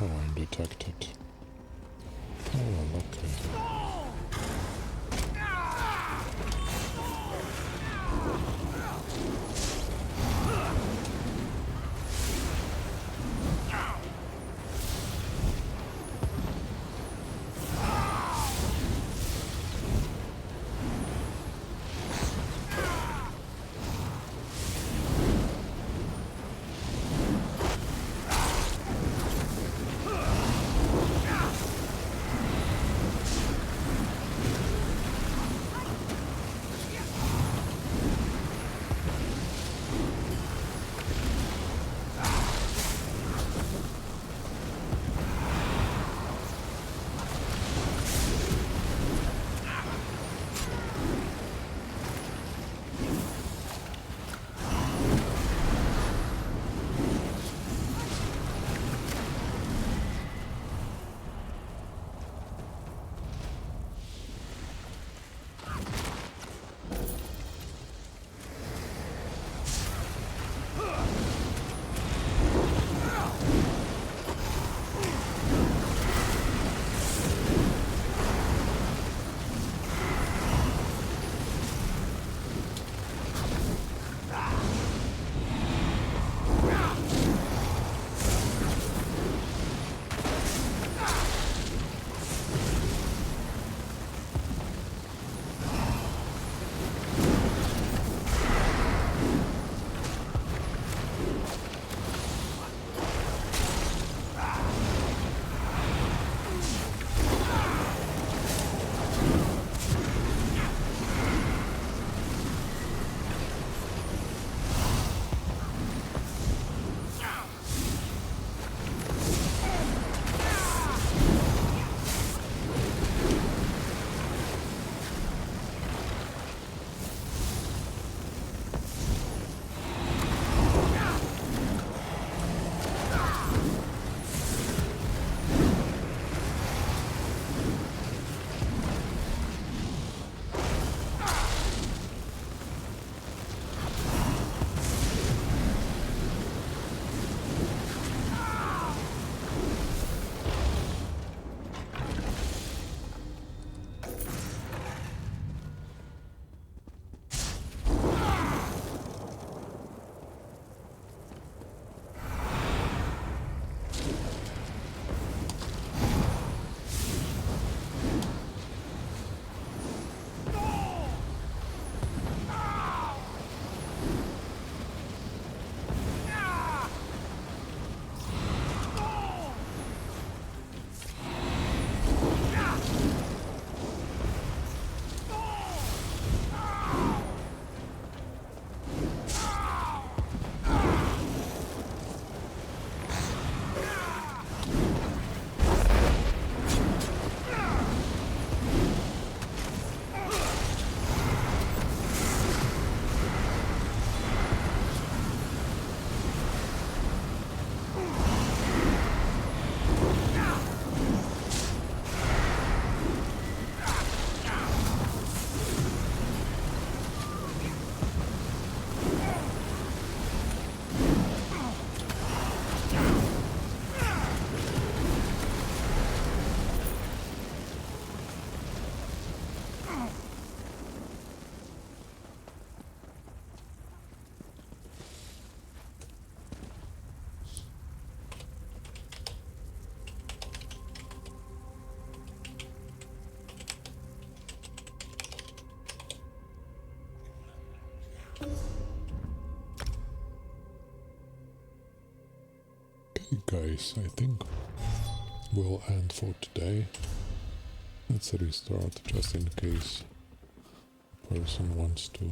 Oh, I'm detected. Oh, okay. Okay guys, I think we'll end for today. Let's restart just in case a person wants to.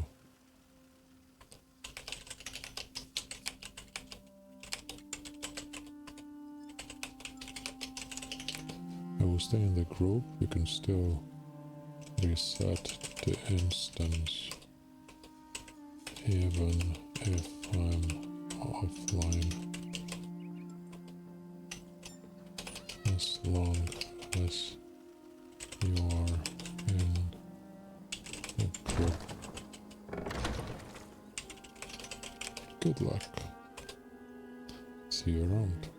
I will stay in the group. You can still reset the instance even if I'm offline, as long as you are in the group. Good luck. See you around.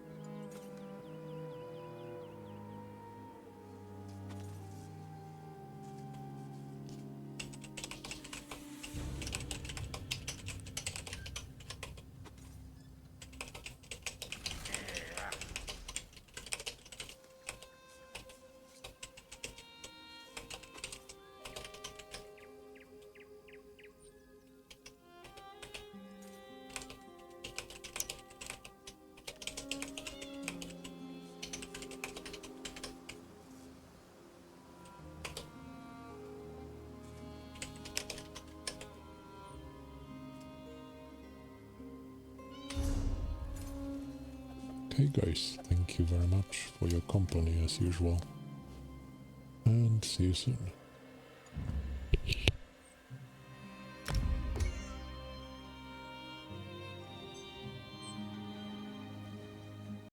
Okay guys, thank you very much for your company as usual, and see you soon.